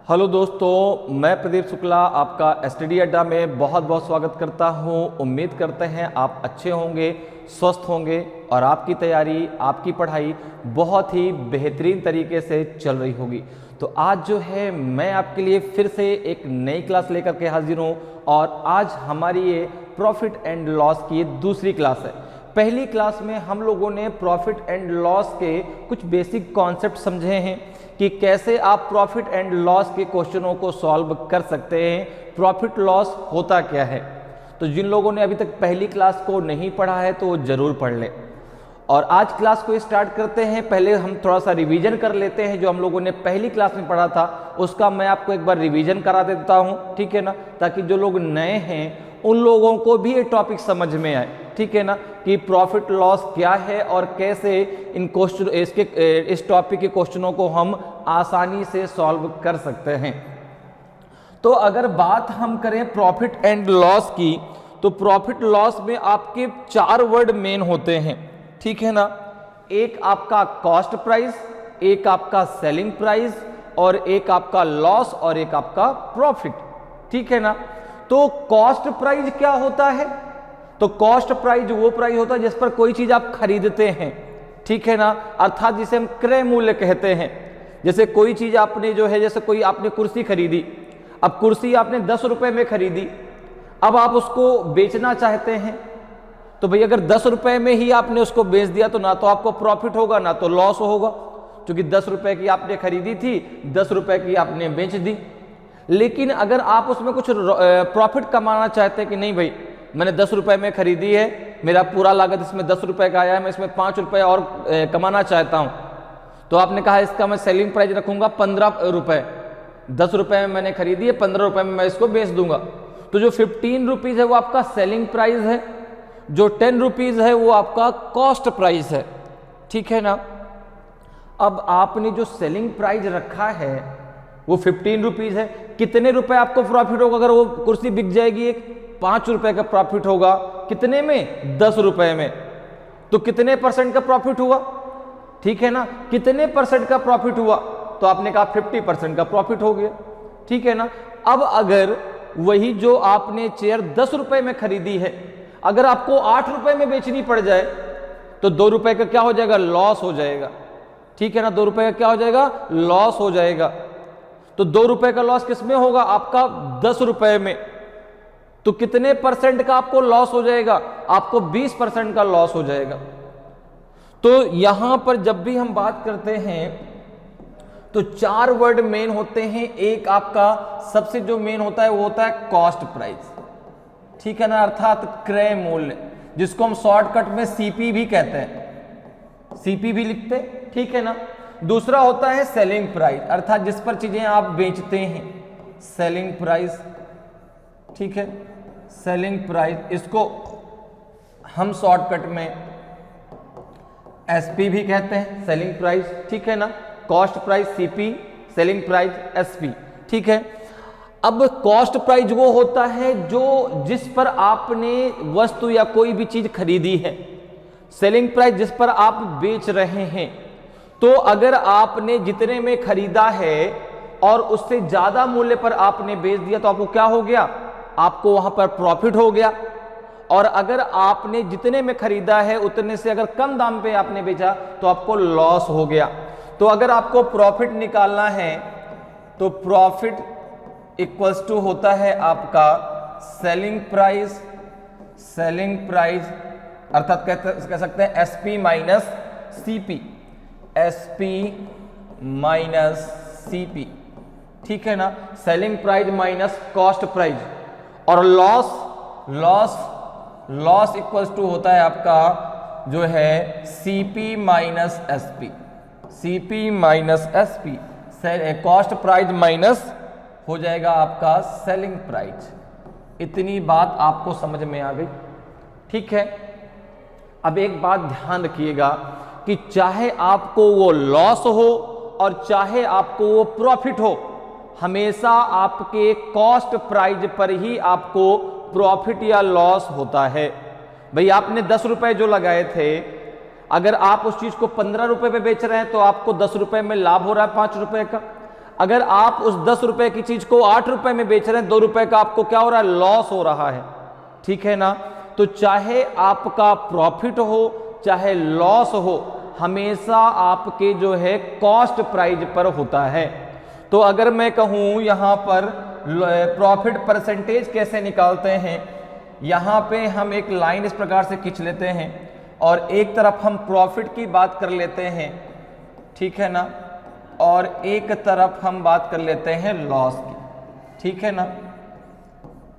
Hello दोस्तों, मैं प्रदीप शुक्ला आपका स्टडी अड्डा में बहुत बहुत स्वागत करता हूं। उम्मीद करते हैं आप अच्छे होंगे, स्वस्थ होंगे और आपकी तैयारी, आपकी पढ़ाई बहुत ही बेहतरीन तरीके से चल रही होगी। तो आज जो है मैं आपके लिए फिर से एक नई क्लास लेकर के हाजिर हूं और आज हमारी ये प्रॉफिट एंड लॉस की दूसरी क्लास है। पहली क्लास में हम लोगों ने प्रॉफिट एंड लॉस के कुछ बेसिक कॉन्सेप्ट समझे हैं कि कैसे आप प्रॉफिट एंड लॉस के क्वेश्चनों को सॉल्व कर सकते हैं, प्रॉफिट लॉस होता क्या है। तो जिन लोगों ने अभी तक पहली क्लास को नहीं पढ़ा है तो वो ज़रूर पढ़ लें। और आज क्लास को स्टार्ट करते हैं। पहले हम थोड़ा सा रिवीजन कर लेते हैं, जो हम लोगों ने पहली क्लास में पढ़ा था उसका मैं आपको एक बार रिवीजन करा देता हूँ, ठीक है ना, ताकि जो लोग नए हैं उन लोगों को भी ये टॉपिक समझ में आए, ठीक है ना, कि प्रॉफिट लॉस क्या है और कैसे इन क्वेश्चन इस टॉपिक के क्वेश्चनों को हम आसानी से सॉल्व कर सकते हैं। तो अगर बात हम करें प्रॉफिट एंड लॉस की, तो प्रॉफिट लॉस में आपके 4 वर्ड मेन होते हैं, ठीक है ना। एक आपका कॉस्ट प्राइस, एक आपका सेलिंग प्राइस और एक आपका लॉस और एक आपका प्रॉफिट, ठीक है ना। तो कॉस्ट प्राइस क्या होता है? तो कॉस्ट प्राइस वो प्राइस होता है जिस पर कोई चीज आप खरीदते हैं, ठीक है ना, अर्थात जिसे हम क्रय मूल्य कहते हैं। जैसे कोई चीज आपने जो है, जैसे कोई आपने कुर्सी खरीदी, अब कुर्सी आपने 10 रुपए में खरीदी, अब आप उसको बेचना चाहते हैं, तो भाई अगर 10 रुपए में ही आपने उसको बेच दिया तो ना तो आपको प्रॉफिट होगा ना तो लॉस होगा, क्योंकि 10 रुपए की आपने खरीदी थी, 10 रुपए की आपने बेच दी। लेकिन अगर आप उसमें कुछ प्रॉफिट कमाना चाहते हैं कि नहीं भाई मैंने 10 रुपए में खरीदी है, मेरा पूरा लागत इसमें 10 रुपए का आया है, मैं इसमें 5 रुपए और कमाना चाहता हूं, तो आपने कहा इसका मैं सेलिंग प्राइस रखूंगा 15 रुपए, 10 रुपए में मैंने खरीदी है, 15 रुपए में मैं इसको बेच दूंगा। तो जो 15 रुपीज है वो आपका सेलिंग प्राइस है, जो 10 रुपीज है वो आपका कॉस्ट प्राइस है, ठीक है ना। अब आपने जो सेलिंग प्राइस रखा है वो 15 रुपीज है, कितने रुपए आपको प्रॉफिट होगा अगर वो कुर्सी बिक जाएगी? एक 5 रुपए का प्रॉफिट होगा, कितने में? 10 रुपए में। तो कितने परसेंट का प्रॉफिट हुआ, ठीक है ना, कितने परसेंट का प्रॉफिट हुआ? तो आपने कहा 50% का प्रॉफिट हो गया, ठीक है ना। अब अगर वही जो आपने चेयर 10 रुपए में खरीदी है, अगर आपको 8 रुपए में बेचनी पड़ जाए तो 2 रुपए का क्या हो जाएगा? लॉस हो जाएगा, ठीक है ना। 2 रुपए का क्या हो जाएगा? लॉस हो जाएगा। तो 2 रुपए का लॉस किसमें होगा? आपका 10 रुपए में। तो कितने परसेंट का आपको लॉस हो जाएगा? आपको 20% का लॉस हो जाएगा। तो यहां पर जब भी हम बात करते हैं तो 4 वर्ड मेन होते हैं। एक आपका सबसे जो मेन होता है वो होता है कॉस्ट प्राइस, ठीक है ना, अर्थात क्रय मूल्य, जिसको हम शॉर्टकट में सीपी भी कहते हैं, सीपी भी लिखते हैं, ठीक है ना। दूसरा होता है सेलिंग प्राइस, अर्थात जिस पर चीजें आप बेचते हैं, सेलिंग प्राइस, ठीक है, सेलिंग प्राइस, इसको हम शॉर्टकट में एसपी भी कहते हैं, सेलिंग प्राइस, ठीक है ना। Cost price CP, selling price SP, ठीक है। अब कॉस्ट प्राइस वो होता है जो जिस पर आपने वस्तु या कोई भी चीज खरीदी है, सेलिंग प्राइस जिस पर आप बेच रहे हैं। तो अगर आपने जितने में खरीदा है और उससे ज्यादा मूल्य पर आपने बेच दिया तो आपको क्या हो गया? आपको वहां पर प्रॉफिट हो गया। और अगर आपने जितने में खरीदा है उतने से अगर कम दाम पे आपने बेचा तो आपको लॉस हो गया। तो अगर आपको प्रॉफिट निकालना है तो प्रॉफिट इक्वल्स टू होता है आपका सेलिंग प्राइस, सेलिंग प्राइस अर्थात कह सकते हैं SP minus CP, SP minus CP, ठीक है ना। Selling price minus cost price. और loss, loss loss equals to होता है आपका जो है CP minus SP, CP minus SP, cost price minus हो जाएगा आपका सेलिंग प्राइस। इतनी बात आपको समझ में आ गई, ठीक है। अब एक बात ध्यान रखिएगा कि चाहे आपको वो लॉस हो और चाहे आपको वो प्रॉफिट हो, हमेशा आपके कॉस्ट प्राइस पर ही आपको प्रॉफिट या लॉस होता है। भाई आपने 10 रुपए जो लगाए थे, अगर आप उस चीज को 15 रुपए पे बेच रहे हैं तो आपको 10 रुपए में लाभ हो रहा है 5 रुपए का। अगर आप उस 10 रुपए की चीज को 8 रुपए में बेच रहे हैं, 2 रुपए का आपको क्या हो रहा है, लॉस हो रहा है। ठीक है ना। तो चाहे आपका प्रॉफिट हो चाहे लॉस हो, हमेशा आपके जो है कॉस्ट प्राइस पर होता है। तो अगर मैं कहूं यहां पर प्रॉफिट परसेंटेज कैसे निकालते हैं, यहां पे हम एक लाइन इस प्रकार से खींच लेते हैं और एक तरफ हम प्रॉफिट की बात कर लेते हैं, ठीक है ना, और एक तरफ हम बात कर लेते हैं लॉस की। ठीक है ना।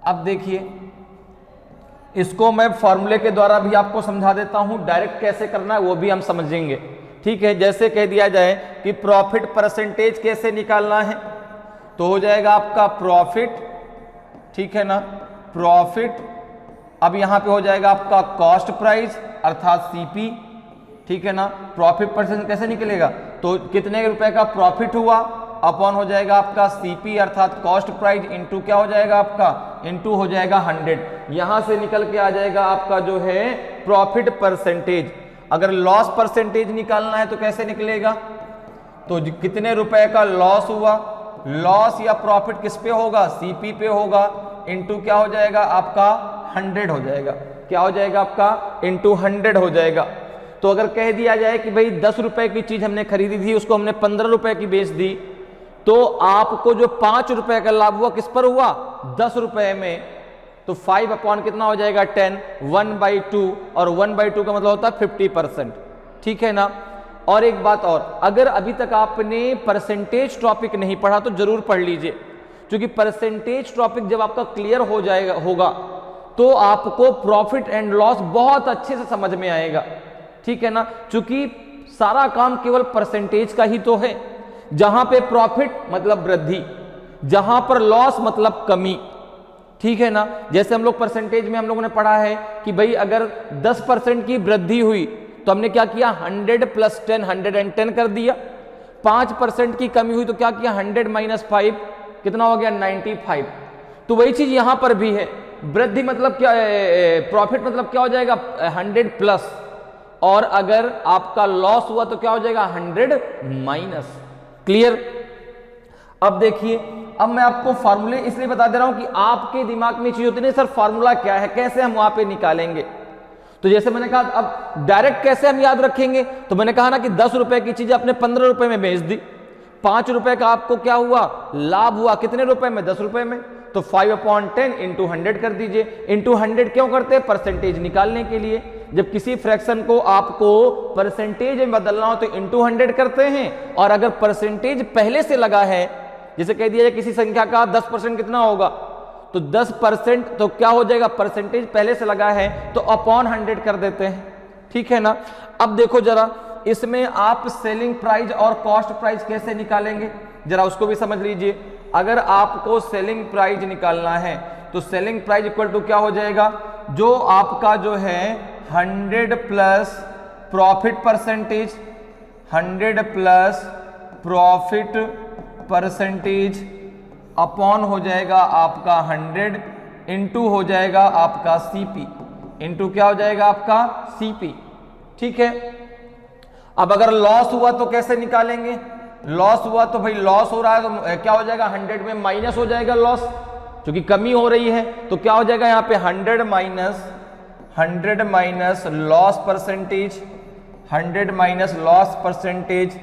अब देखिए, इसको मैं फॉर्मूले के द्वारा भी आपको समझा देता हूं, डायरेक्ट कैसे करना है वो भी हम समझेंगे। ठीक है। जैसे कह दिया जाए कि प्रॉफिट परसेंटेज कैसे निकालना है, तो हो जाएगा आपका प्रॉफिट, ठीक है ना, प्रॉफिट, अब यहां पे हो जाएगा आपका कॉस्ट प्राइस अर्थात सीपी। ठीक है ना। प्रॉफिट परसेंट कैसे निकलेगा, तो कितने रुपए का प्रॉफिट हुआ अपॉन हो जाएगा आपका सीपी अर्थात कॉस्ट प्राइस इनटू क्या हो जाएगा आपका, इनटू हो जाएगा 100। यहां से निकल के आ जाएगा आपका जो है प्रॉफिट परसेंटेज। अगर लॉस परसेंटेज निकालना है तो कैसे निकलेगा, तो कितने रुपए का लॉस हुआ, लॉस या प्रॉफिट किस पे होगा, सीपी पे होगा, इनटू क्या हो जाएगा आपका 100 हो जाएगा। क्या हो जाएगा आपका, इनटू 100 हो जाएगा। तो अगर कह दिया जाए कि भाई 10 रुपए की चीज हमने खरीदी थी, उसको हमने 15 रुपए की बेच दी, तो आपको जो 5 रुपए का लाभ हुआ किस पर हुआ, 10 रुपए में। तो 5 अपॉन कितना हो जाएगा 10, 1/2, और 1/2 का मतलब होता है 50%। ठीक है ना। और एक बात और, अगर अभी तक आपने परसेंटेज टॉपिक नहीं पढ़ा तो जरूर पढ़ लीजिए, क्योंकि परसेंटेज टॉपिक जब आपका क्लियर हो जाएगा होगा तो आपको प्रॉफिट एंड लॉस बहुत अच्छे से समझ में आएगा। ठीक है ना। चूंकि सारा काम केवल परसेंटेज का ही तो है, जहां पे प्रॉफिट मतलब वृद्धि, जहां पर लॉस मतलब कमी। ठीक है ना। जैसे हम लोग परसेंटेज में हम लोगों ने पढ़ा है कि भाई अगर 10% की वृद्धि हुई तो हमने क्या किया, 100 + 10 110 कर दिया। 5% की कमी हुई तो क्या किया, 100 - 5 कितना हो गया, 95। तो वही चीज यहां पर भी है, वृद्धि मतलब क्या, प्रॉफिट मतलब क्या हो जाएगा 100+, और अगर आपका लॉस हुआ तो क्या हो जाएगा 100-। क्लियर। अब देखिए, अब मैं आपको फार्मूले इसलिए बता दे रहा हूं कि आपके दिमाग में चीज होती नहीं सर फार्मूला क्या है, कैसे हम वहां पे निकालेंगे। तो जैसे मैंने कहा, अब डायरेक्ट कैसे हम याद रखेंगे, तो मैंने कहा ना कि 10 रुपए की चीज आपने 15 रुपए में बेच दी, 5 रुपए का आपको क्या हुआ, लाभ हुआ, कितने रुपए में, 10 रुपए में। तो 5/10 इंटू 100 कर दीजिए। इंटू 100 क्यों करते हैं, परसेंटेज निकालने के लिए। जब किसी फ्रैक्शन को आपको परसेंटेज में बदलना हो तो इंटू 100 करते हैं, और अगर परसेंटेज पहले से लगा है, जैसे कह दिया जाए किसी संख्या का 10% कितना होगा, तो 10% तो क्या हो जाएगा, परसेंटेज पहले से लगा है तो अपॉन 100 कर देते हैं। ठीक है ना। अब देखो जरा, इसमें आप सेलिंग प्राइस और कॉस्ट प्राइस कैसे निकालेंगे, जरा उसको भी समझ लीजिए। अगर आपको सेलिंग प्राइस निकालना है तो सेलिंग प्राइस इक्वल टू क्या हो जाएगा, जो आपका जो है 100 plus profit percentage, 100 plus profit percentage upon हो जाएगा आपका 100 इंटू हो जाएगा आपका सीपी, इंटू क्या हो जाएगा आपका सीपी। ठीक है। अब अगर लॉस हुआ तो कैसे निकालेंगे, लॉस हुआ तो भाई लॉस हो रहा है तो क्या हो जाएगा, 100 में माइनस हो जाएगा लॉस, क्योंकि कमी हो रही है। तो क्या हो जाएगा यहाँ पे 100 minus loss percentage, 100 minus loss percentage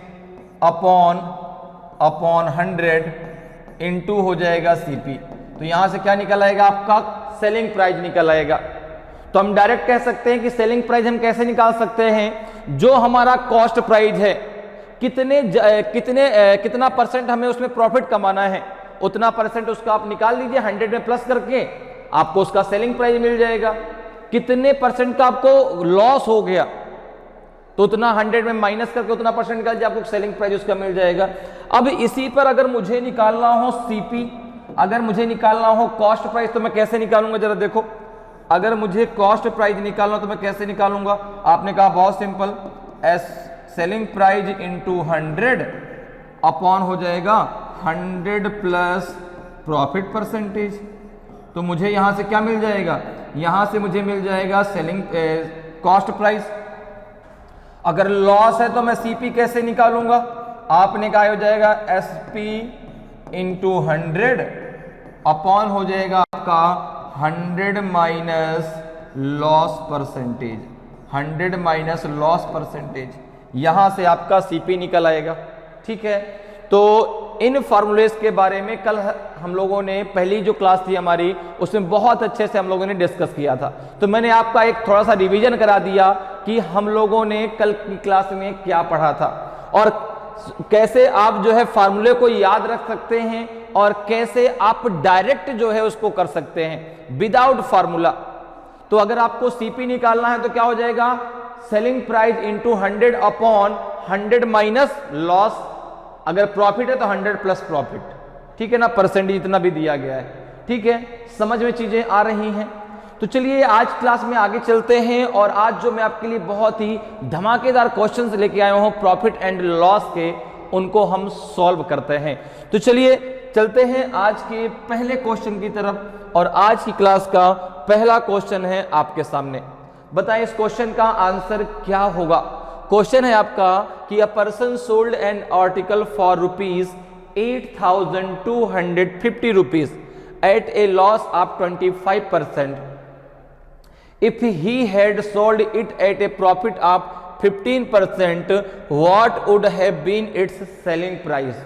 upon 100 into हो जाएगा सीपी। तो यहां से क्या निकल आएगा आपका, सेलिंग प्राइस निकल आएगा। तो हम डायरेक्ट कह सकते हैं कि सेलिंग प्राइस हम कैसे निकाल सकते हैं, जो हमारा कॉस्ट प्राइस है, कितना परसेंट हमें उसमें प्रॉफिट कमाना है, उतना परसेंट उसका आप निकाल लीजिए 100 में प्लस करके, आपको उसका सेलिंग प्राइस मिल जाएगा। कितने परसेंट का आपको लॉस हो गया तो उतना 100 में माइनस करके उतना परसेंट निकाल दीजिए, आपको सेलिंग प्राइस उसका मिल जाएगा। अब इसी पर अगर मुझे निकालना हो सीपी, अगर मुझे निकालना हो कॉस्ट प्राइस, तो मैं कैसे निकालूंगा जरा देखो। अगर मुझे कॉस्ट प्राइस निकालना तो मैं कैसे निकालूंगा, आपने कहा बहुत simple, selling price into 100 upon हो जाएगा 100 प्लस प्रॉफिट परसेंटेज। तो मुझे यहां से क्या मिल जाएगा, यहां से मुझे मिल जाएगा सेलिंग कॉस्ट प्राइस। अगर लॉस है तो मैं सीपी कैसे निकालूंगा, आपने कहा हो जाएगा एसपी इंटू 100 अपॉन हो जाएगा आपका 100 minus loss percentage, 100 minus loss percentage, यहां से आपका सीपी निकल आएगा। ठीक है, तो इन फार्मूलेस के बारे में कल हम लोगों ने पहली जो क्लास थी हमारी उसमें बहुत अच्छे से हम लोगों ने डिस्कस किया था। तो मैंने आपका एक थोड़ा सा रिवीजन करा दिया कि हम लोगों ने कल की क्लास में क्या पढ़ा था और कैसे आप जो है फार्मूले को याद रख सकते हैं और कैसे आप डायरेक्ट जो है उसको कर सकते हैं विदाउट फार्मूला। तो अगर आपको सीपी निकालना है तो क्या हो जाएगा, selling price into 100 upon 100 minus loss, अगर प्रॉफिट है तो 100 प्लस प्रॉफिट। ठीक है ना, परसेंटेज इतना भी दिया गया है। ठीक है, समझ में चीजें आ रही हैं। तो चलिए आज क्लास में आगे चलते हैं और आज जो मैं आपके लिए बहुत ही धमाकेदार क्वेश्चंस लेके आया हूं प्रॉफिट एंड लॉस के, उनको हम सॉल्व करते हैं। तो चलिए चलते हैं आज के पहले क्वेश्चन की तरफ और आज की क्लास का पहला क्वेश्चन है आपके सामने। बताएं इस क्वेश्चन का आंसर क्या होगा। क्वेश्चन है आपका कि a person sold an article for rupees 8,250 rupees at a loss of 25%. If he had sold it at a profit of 15%, what would have been its selling price?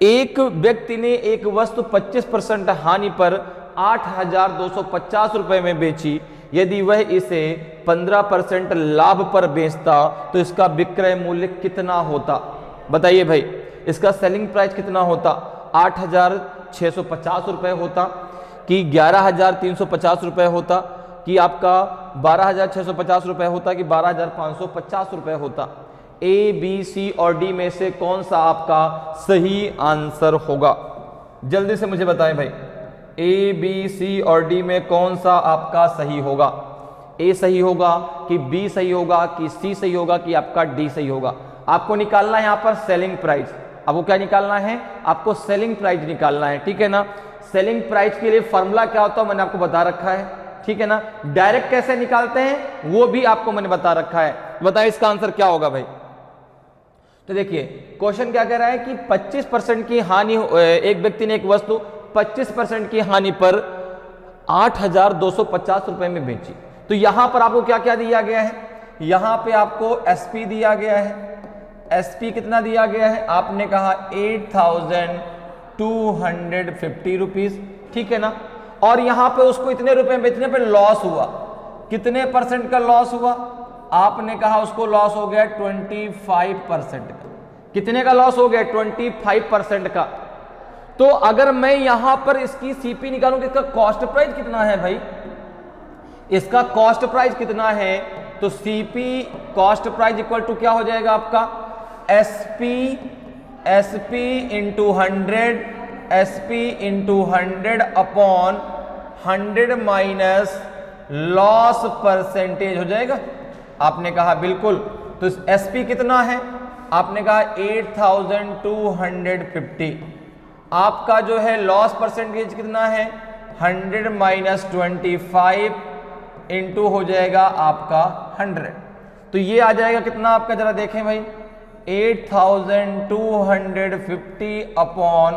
एक व्यक्ति ने एक वस्तु 25% हानि पर 8,250 रुपए में बेची। यदि वह इसे 15% लाभ पर बेचता तो इसका विक्रय मूल्य कितना होता? बताइए भाई, इसका सेलिंग प्राइस कितना होता? 8,650 रुपए होता कि 11,350 रुपए होता कि आपका 12,650 रुपए होता कि 12,550 रुपए होता? ए, बी, सी और डी में से कौन सा आपका सही आंसर होगा? जल्दी से मुझे बताएं भाई, ए, बी, सी और डी में कौन सा आपका सही होगा? ए सही होगा कि बी सही होगा कि सी सही होगा कि आपका डी सही होगा? आपको निकालना है यहाँ पर सेलिंग प्राइस। आपको क्या निकालना है? आपको सेलिंग प्राइस निकालना है। ठीक है ना, सेलिंग प्राइस के लिए फॉर्मूला क्या होता है मैंने आपको बता रखा है। ठीक है ना, डायरेक्ट कैसे निकालते हैं वो भी आपको मैंने बता रखा है। बताइए इसका आंसर क्या होगा भाई। तो देखिए क्वेश्चन क्या कह रहा है कि 25% की हानि, एक व्यक्ति ने एक वस्तु 25% की हानि पर 8,250 रुपए में बेची। तो यहां पर आपको क्या क्या दिया गया है? यहां पे आपको एसपी दिया गया है। एसपी कितना दिया गया है? आपने कहा 8,250 रुपीज। ठीक है ना, और यहां पे उसको इतने रुपए बेचने पे लॉस हुआ। कितने परसेंट का लॉस हुआ? आपने कहा उसको लॉस हो गया 25% का। कितने का लॉस हो गया? 25% का। तो अगर मैं यहां पर इसकी सीपी निकालूं कि इसका कॉस्ट प्राइस कितना है भाई, इसका कॉस्ट प्राइस कितना है, तो CP cost price equal to क्या हो जाएगा आपका? SP into 100, SP into 100 upon 100 minus loss percentage हो जाएगा। आपने कहा बिल्कुल। तो एसपी कितना है? आपने कहा 8,250। आपका जो है लॉस परसेंटेज कितना है? 100 माइनस 25 इंटू हो जाएगा आपका 100। तो ये आ जाएगा कितना आपका, जरा देखें भाई, 8,250 अपॉन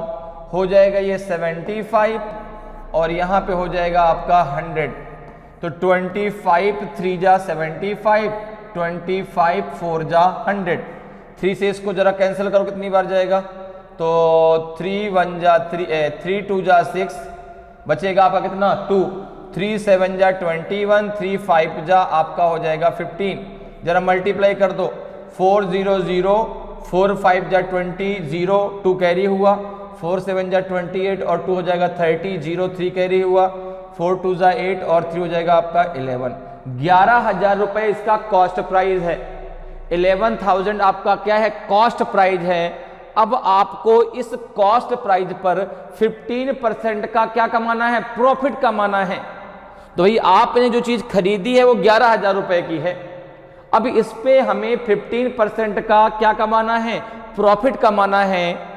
हो जाएगा ये 75 और यहां पे हो जाएगा आपका 100। तो 25 3 जा 75, 25 4 जा 100। 3 से इसको जरा कैंसिल करो, कितनी बार जाएगा? तो 3 1 जा 3, 3 2 जा 6, बचेगा आपका कितना? 2। 3 7 जा 21, 3 5 जा आपका हो जाएगा 15। जरा मल्टीप्लाई कर दो, 4 0 0, 4 5 जा 20, 0 2 कैरी हुआ, 4 7 जा 28 और 2 हो जाएगा 30, 0 3 कैरी हुआ, 4 2 जा 8 और 3 हो जाएगा आपका 11। 11,000 रुपए इसका कॉस्ट प्राइस है। 11,000 आपका क्या है? कॉस्ट प्राइस है। अब आपको इस कॉस्ट प्राइस पर 15% का क्या कमाना है? प्रॉफिट कमाना है। तो भाई आपने जो चीज खरीदी है वो 11,000 रुपए की है। अब इस पे हमें 15% का क्या कमाना है? प्रॉफिट कमाना है।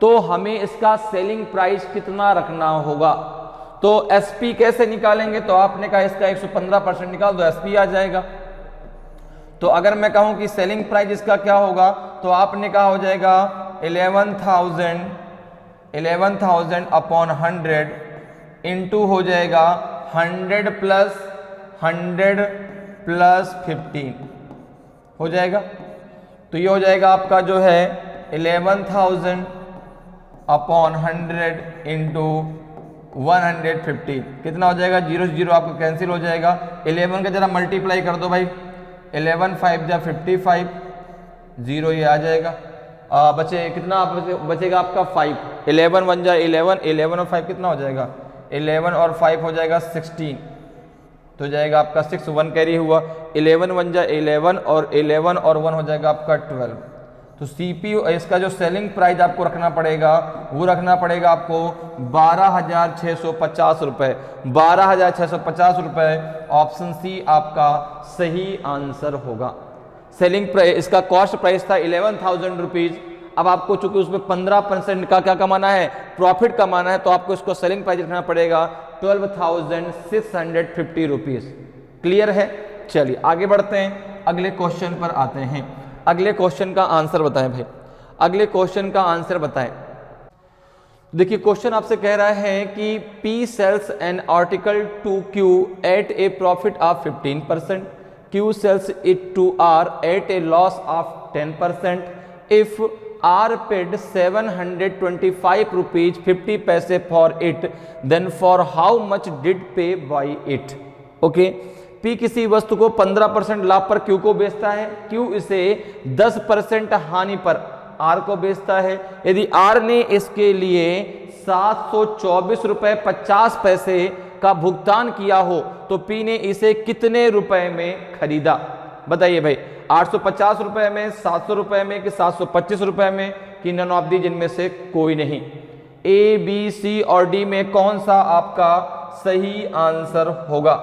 तो हमें इसका सेलिंग प्राइस कितना रखना होगा? तो एसपी कैसे निकालेंगे? तो आपने कहा इसका 115% निकाल दो, एसपी आ जाएगा। तो अगर मैं कहूं कि सेलिंग प्राइस इसका क्या होगा, तो आपने कहा हो जाएगा 11,000 11,000 अपॉन 100 इंटू हो जाएगा 100 प्लस 15 हो जाएगा। तो ये हो जाएगा आपका जो है 11,000 अपॉन 100 इंटू 150। कितना हो जाएगा? 0 से 0 आपका कैंसिल हो जाएगा। 11 का जरा मल्टीप्लाई कर दो भाई, 11 5 जा 55, 0 ये आ जाएगा। बचे कितना बचेगा आपका 5। 11 1 जा 11, 11 और 5 कितना हो जाएगा? 11 और 5 हो जाएगा 16, तो जाएगा आपका 6, 1 कैरी हुआ। 11 1 जा 11 और 11 और 1 हो जाएगा आपका 12। तो CPU इसका जो सेलिंग प्राइस आपको रखना पड़ेगा वो रखना पड़ेगा आपको 12,650 रुपये। 12,650 रुपये, ऑप्शन सी आपका सही आंसर होगा। सेलिंग प्राइस, इसका कॉस्ट प्राइस था 11,000 रुपीज़। अब आपको चूंकि उसमें 15% का क्या कमाना है, प्रॉफिट कमाना है, तो आपको इसको सेलिंग प्राइस रखना पड़ेगा 12,650 रुपीज़। क्लियर है? चलिए आगे बढ़ते हैं, अगले क्वेश्चन पर आते हैं। अगले क्वेश्चन का आंसर बताएं भाई, अगले क्वेश्चन का आंसर बताएं। देखिए क्वेश्चन आपसे कह रहा है कि P sells an article to Q at a profit of 15%, Q sells it to R at a loss of 10%. If R paid 725 rupees 50 paise for it, then for how much did pay by it? Okay. P किसी वस्तु को 15% लाभ पर Q को बेचता है, Q इसे 10% हानि पर R को बेचता है। यदि R ने इसके लिए 724 रुपए 50 पैसे का भुगतान किया हो तो P ने इसे कितने रुपए में खरीदा? बताइए भाई, 850 रुपए में, 700 रुपए में कि 725 रुपए में कि नन ऑफ दी, जिनमें से कोई नहीं। A, B, C और D में कौन सा आपका सही आंसर होगा?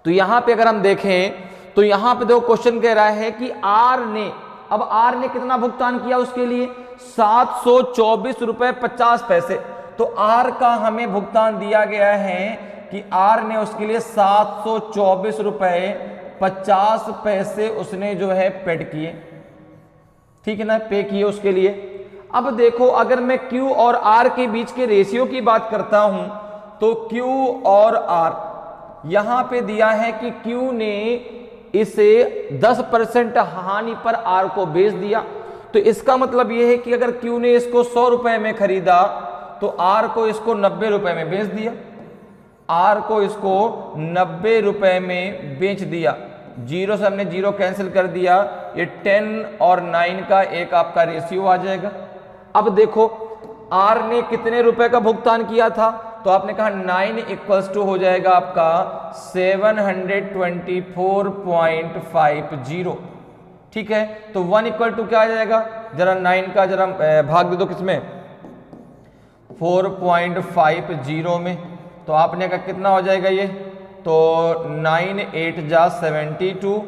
तो यहां पे अगर हम देखें तो यहां पे देखो क्वेश्चन कह रहा है कि R ने, अब R ने कितना भुगतान किया उसके लिए? 724 रुपए 50 पैसे। तो R का हमें भुगतान दिया गया है कि R ने उसके लिए 724 रुपए 50 पैसे उसने जो है पेड किए, ठीक है ना, पे किए उसके लिए। अब देखो अगर मैं Q और R के बीच के रेशियो की बात करता हूं तो Q और R यहां पे दिया है कि Q ने इसे 10% हानि पर R को बेच दिया। तो इसका मतलब यह है कि अगर Q ने इसको 100 रुपए में खरीदा तो R को इसको 90 रुपए में बेच दिया, R को इसको 90 रुपए में बेच दिया। 0 से हमने 0 कैंसिल कर दिया, ये 10 और 9 का एक आपका रेशियो आ जाएगा। अब देखो R ने कितने रुपए का भुगतान किया था? तो आपने कहा 9 इक्वल्स टू हो जाएगा आपका 724.50, ठीक है। तो 1 इक्वल टू क्या आ जाएगा? जरा 9 का जरा भाग दे दो किसमें? 4.50 में। तो आपने कहा कितना हो जाएगा ये? तो 9 8 जा 72,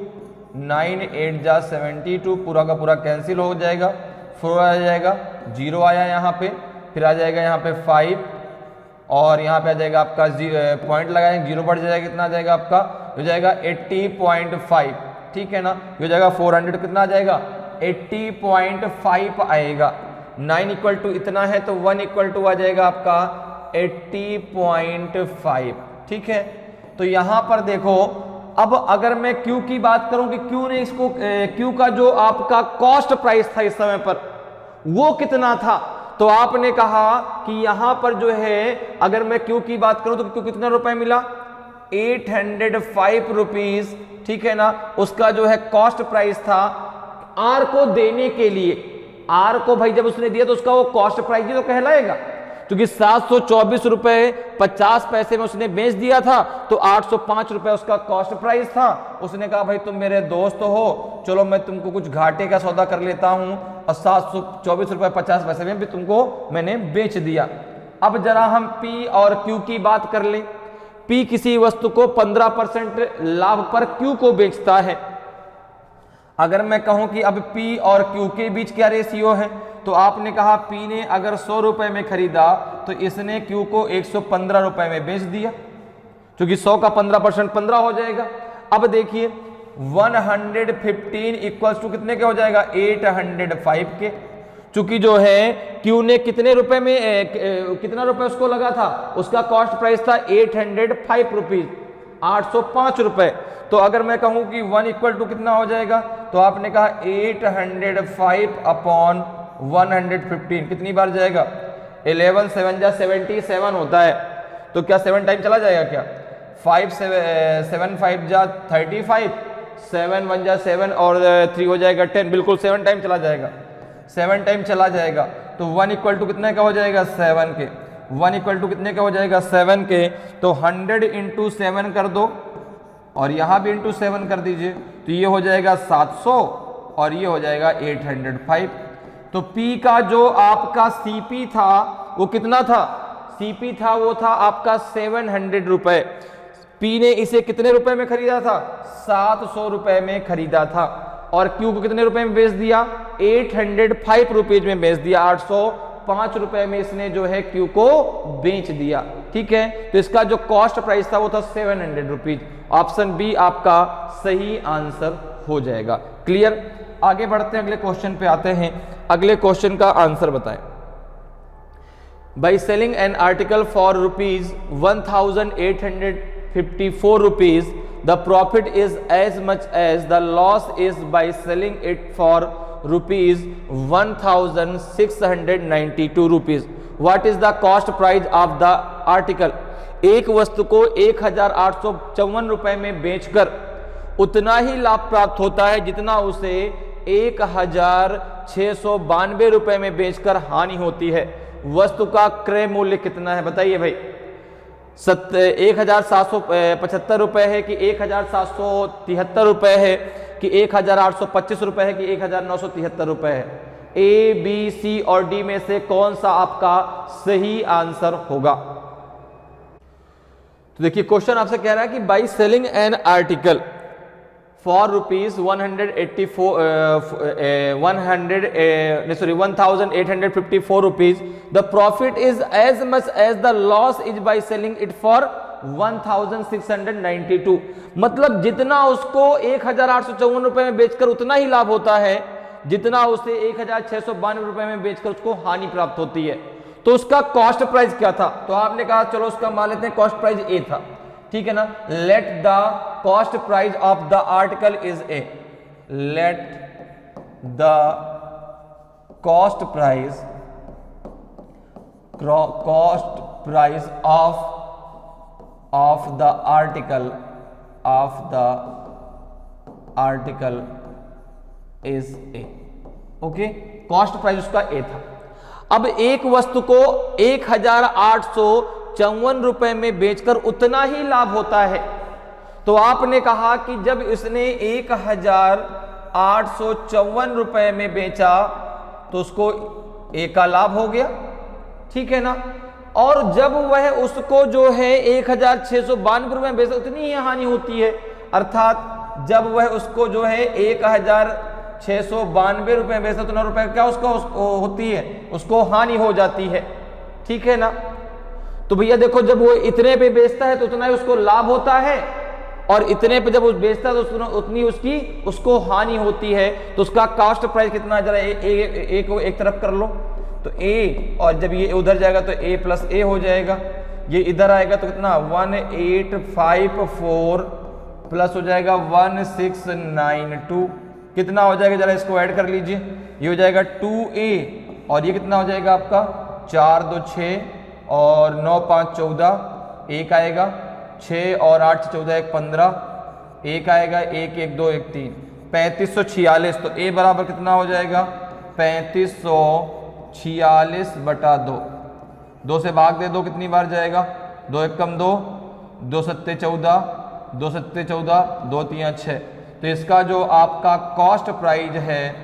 9 8 जा 72, पूरा का पूरा कैंसिल हो जाएगा, 4 आ जाएगा, 0 आया यहाँ पे, फिर आ जाएगा यहाँ पे 5 और यहाँ पे आ जाएगा आपका पॉइंट लगाएंगे, 0 बढ़ जाएगा, कितना आ जाएगा आपका? हो जाएगा 80.5, ठीक है ना। ये हो जाएगा 400, कितना आ जाएगा? 80.5 आएगा। 9 इक्वल टू इतना है तो 1 इक्वल टू आ जाएगा आपका 80.5, ठीक है। तो यहां पर देखो, अब अगर मैं Q की बात करूं कि Q ने इसको Q का जो आपका कॉस्ट प्राइस था इस समय पर वो कितना था, तो आपने कहा कि यहां पर जो है अगर मैं Q की बात करूं तो Q कितना रुपए मिला? 805 रुपीज, ठीक है ना। उसका जो है कॉस्ट प्राइस था R को देने के लिए। R को भाई जब उसने दिया तो उसका वो कॉस्ट प्राइस ही तो कहलाएगा, क्योंकि 724 रुपए 50 पैसे में उसने बेच दिया था तो 805 रुपए उसका कॉस्ट प्राइस था। उसने कहा भाई तुम मेरे दोस्त हो, चलो मैं तुमको कुछ घाटे का सौदा कर लेता हूं, और 724 रुपए 50 पैसे में भी तुमको मैंने बेच दिया। अब जरा हम P और Q की बात कर ले। P किसी वस्तु को 15% लाभ पर Q को बेचता है। अगर मैं कहूं कि अब P और Q के बीच क्या रेशियो है, तो आपने कहा P ने अगर 100 रुपए में खरीदा तो इसने Q को 115 रुपए में बेच दिया, क्योंकि 100 का 15% 15 हो जाएगा। अब देखिए 115 इक्वल्स टू कितने के हो जाएगा? 805 के। चूंकि जो है क्यू ने कितने रुपए में कितना रुपए उसको लगा था, उसका कॉस्ट प्राइस था 805 रुपीज, 805 रुपए। तो अगर मैं कहूं कि 1 इक्वल टू कितना हो जाएगा, तो आपने कहा 805 अपॉन 115, कितनी बार जाएगा, 11 7 जा 77 होता है। तो क्या 7 टाइम चला जाएगा क्या, 7 5 जा 35, 7 1 जा 7 और 3 हो जाएगा 10, बिल्कुल 7 टाइम चला जाएगा, 7 टाइम चला जाएगा। तो 1 इक्वल टू कितने का हो जाएगा, 7 के। 1 इक्वल टू कितने का हो जाएगा, 7 के। तो 100 इंटू 7 कर दो और यहाँ भी इंटू 7 कर दीजिए, तो ये हो जाएगा 700 और ये हो जाएगा 805। तो P का जो आपका CP था वो कितना था, CP था वो था आपका 700 रुपए। P ने इसे कितने रुपए में खरीदा था, 700 रुपए में खरीदा था। और Q को कितने रुपए में बेच दिया, 805 रुपीज में बेच दिया, 805 रुपए में इसने जो है Q को बेच दिया। ठीक है, तो इसका जो कॉस्ट प्राइस था वो था 700 रुपीज। ऑप्शन बी आपका सही आंसर हो जाएगा। क्लियर, आगे बढ़ते हैं, अगले क्वेश्चन पे आते हैं। अगले क्वेश्चन का आंसर बताएं। By selling an article for rupees 1854 rupees, the profit is as much as the loss is by selling it for rupees 1692 rupees. What is the cost price of the article? एक वस्तु को 1854 रुपए में बेचकर उतना ही लाभ प्राप्त होता है जितना उसे 1692 रुपए में बेचकर हानि होती है। वस्तु का क्रय मूल्य कितना है, बताइए भाई। 1775 रुपए है कि 1773 रुपए है कि 1825 रुपए है कि 1973 रुपए है। ए, बी, सी और डी में से कौन सा आपका सही आंसर होगा। तो देखिए क्वेश्चन आपसे कह रहा है कि by selling an article for rupees 1854 rupees, the profit is as much as the loss is by selling it for 1692। मतलब जितना उसको 1854 रुपए में बेचकर उतना ही लाभ होता है जितना उसे 1692 रुपए में बेचकर उसको हानि प्राप्त होती है। तो उसका कॉस्ट प्राइस क्या था, तो आपने कहा चलो उसका मान लेते हैं कॉस्ट प्राइस ए था। ठीक है ना, let the cost price of the article is a, let the cost price of the article is a. Okay, cost price उसका ए था। अब एक वस्तु को 1854 रुपए में बेचकर उतना ही लाभ होता है, तो आपने कहा कि जब इसने 1854 रुपए में बेचा तो उसको ए का लाभ हो गया। ठीक है ना, और जब वह उसको जो है 1692 रुपए में बेचा उतनी ही हानि होती है। अर्थात जब वह उसको जो है 1692 रुपए में बेचता उतना रुपए क्या उसको होती है, उसको हानि हो जाती है। ठीक है ना, तो भैया देखो जब वो इतने पे बेचता है तो उतना ही उसको लाभ होता है, और इतने पे जब वो बेचता है तो उतनी उसको हानि होती है। तो उसका कॉस्ट प्राइस कितना, जरा ए को एक तरफ कर लो, तो ए, और जब ये उधर जाएगा तो ए प्लस ए हो जाएगा, ये इधर आएगा तो कितना 1854 प्लस हो जाएगा 1692, कितना हो जाएगा, जरा इसको ऐड कर लीजिए, ये हो जाएगा 2a, और ये कितना हो जाएगा आपका 4 2 6 और 9 5 14, एक आएगा 6 और 8 14 1 15, एक आएगा 1 1 2 1 3, 3546। तो a बराबर कितना हो जाएगा 3546 बटा 2, 2 से भाग दे दो, कितनी बार जाएगा, 2 1 कम 2, 2 7 14, 2 7 14, 2 3 6। तो इसका जो आपका कॉस्ट प्राइस है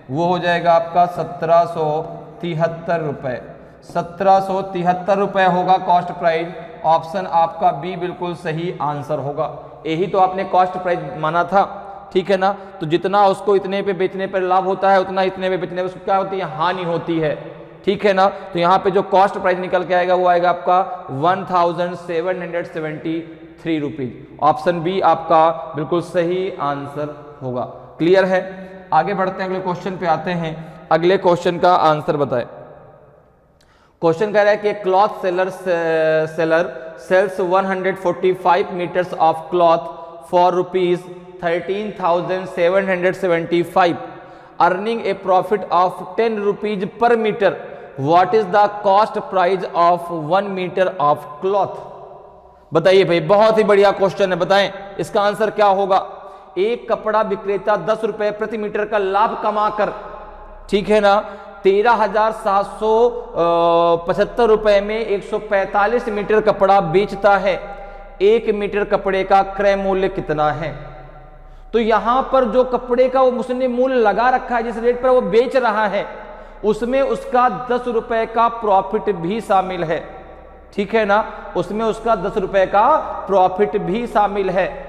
वो हो जाएगा आपका 1773 रुपए, 1773 रुपए होगा कॉस्ट प्राइस। ऑप्शन आपका बी बिल्कुल सही आंसर होगा। यही तो आपने कॉस्ट प्राइस माना था। ठीक है ना, तो जितना उसको इतने पे बेचने पर लाभ होता है उतना इतने पे बेचने पर उसको क्या होती है, हानि होती है। ठीक है ना, तो यहाँ पे जो कॉस्ट प्राइस निकल के आएगा वो आएगा आपका 1773 रुपीज। ऑप्शन बी आपका बिल्कुल सही आंसर होगा। क्लियर है, आगे बढ़ते हैं, अगले क्वेश्चन पे आते हैं। अगले क्वेश्चन का आंसर बताएं। क्वेश्चन कह रहा है कि cloth seller sells 145 metres of cloth for rupees 13,775 earning a profit of 10 rupees per metre. What is the cost price of 1 metre of cloth? बताइए भाई, बहुत ही बढ़िया क्वेश्चन है, बताएं इसका आंसर क्या होगा। एक कपड़ा विक्रेता 10 रुपए प्रति मीटर का लाभ कमाकर, ठीक है ना, 13,775 रुपए में 145 मीटर कपड़ा बेचता है। 1 मीटर कपड़े का क्रय मूल्य कितना है? तो यहां पर जो कपड़े का वो उसने मूल्य लगा रखा है, जिस रेट पर वो बेच रहा है, उसमें उसका 10 रुपए का प्रॉफिट भी शामिल है, ठीक है ना, उसमें उसका 10 रुपए का प्रॉफिट भी शामिल है।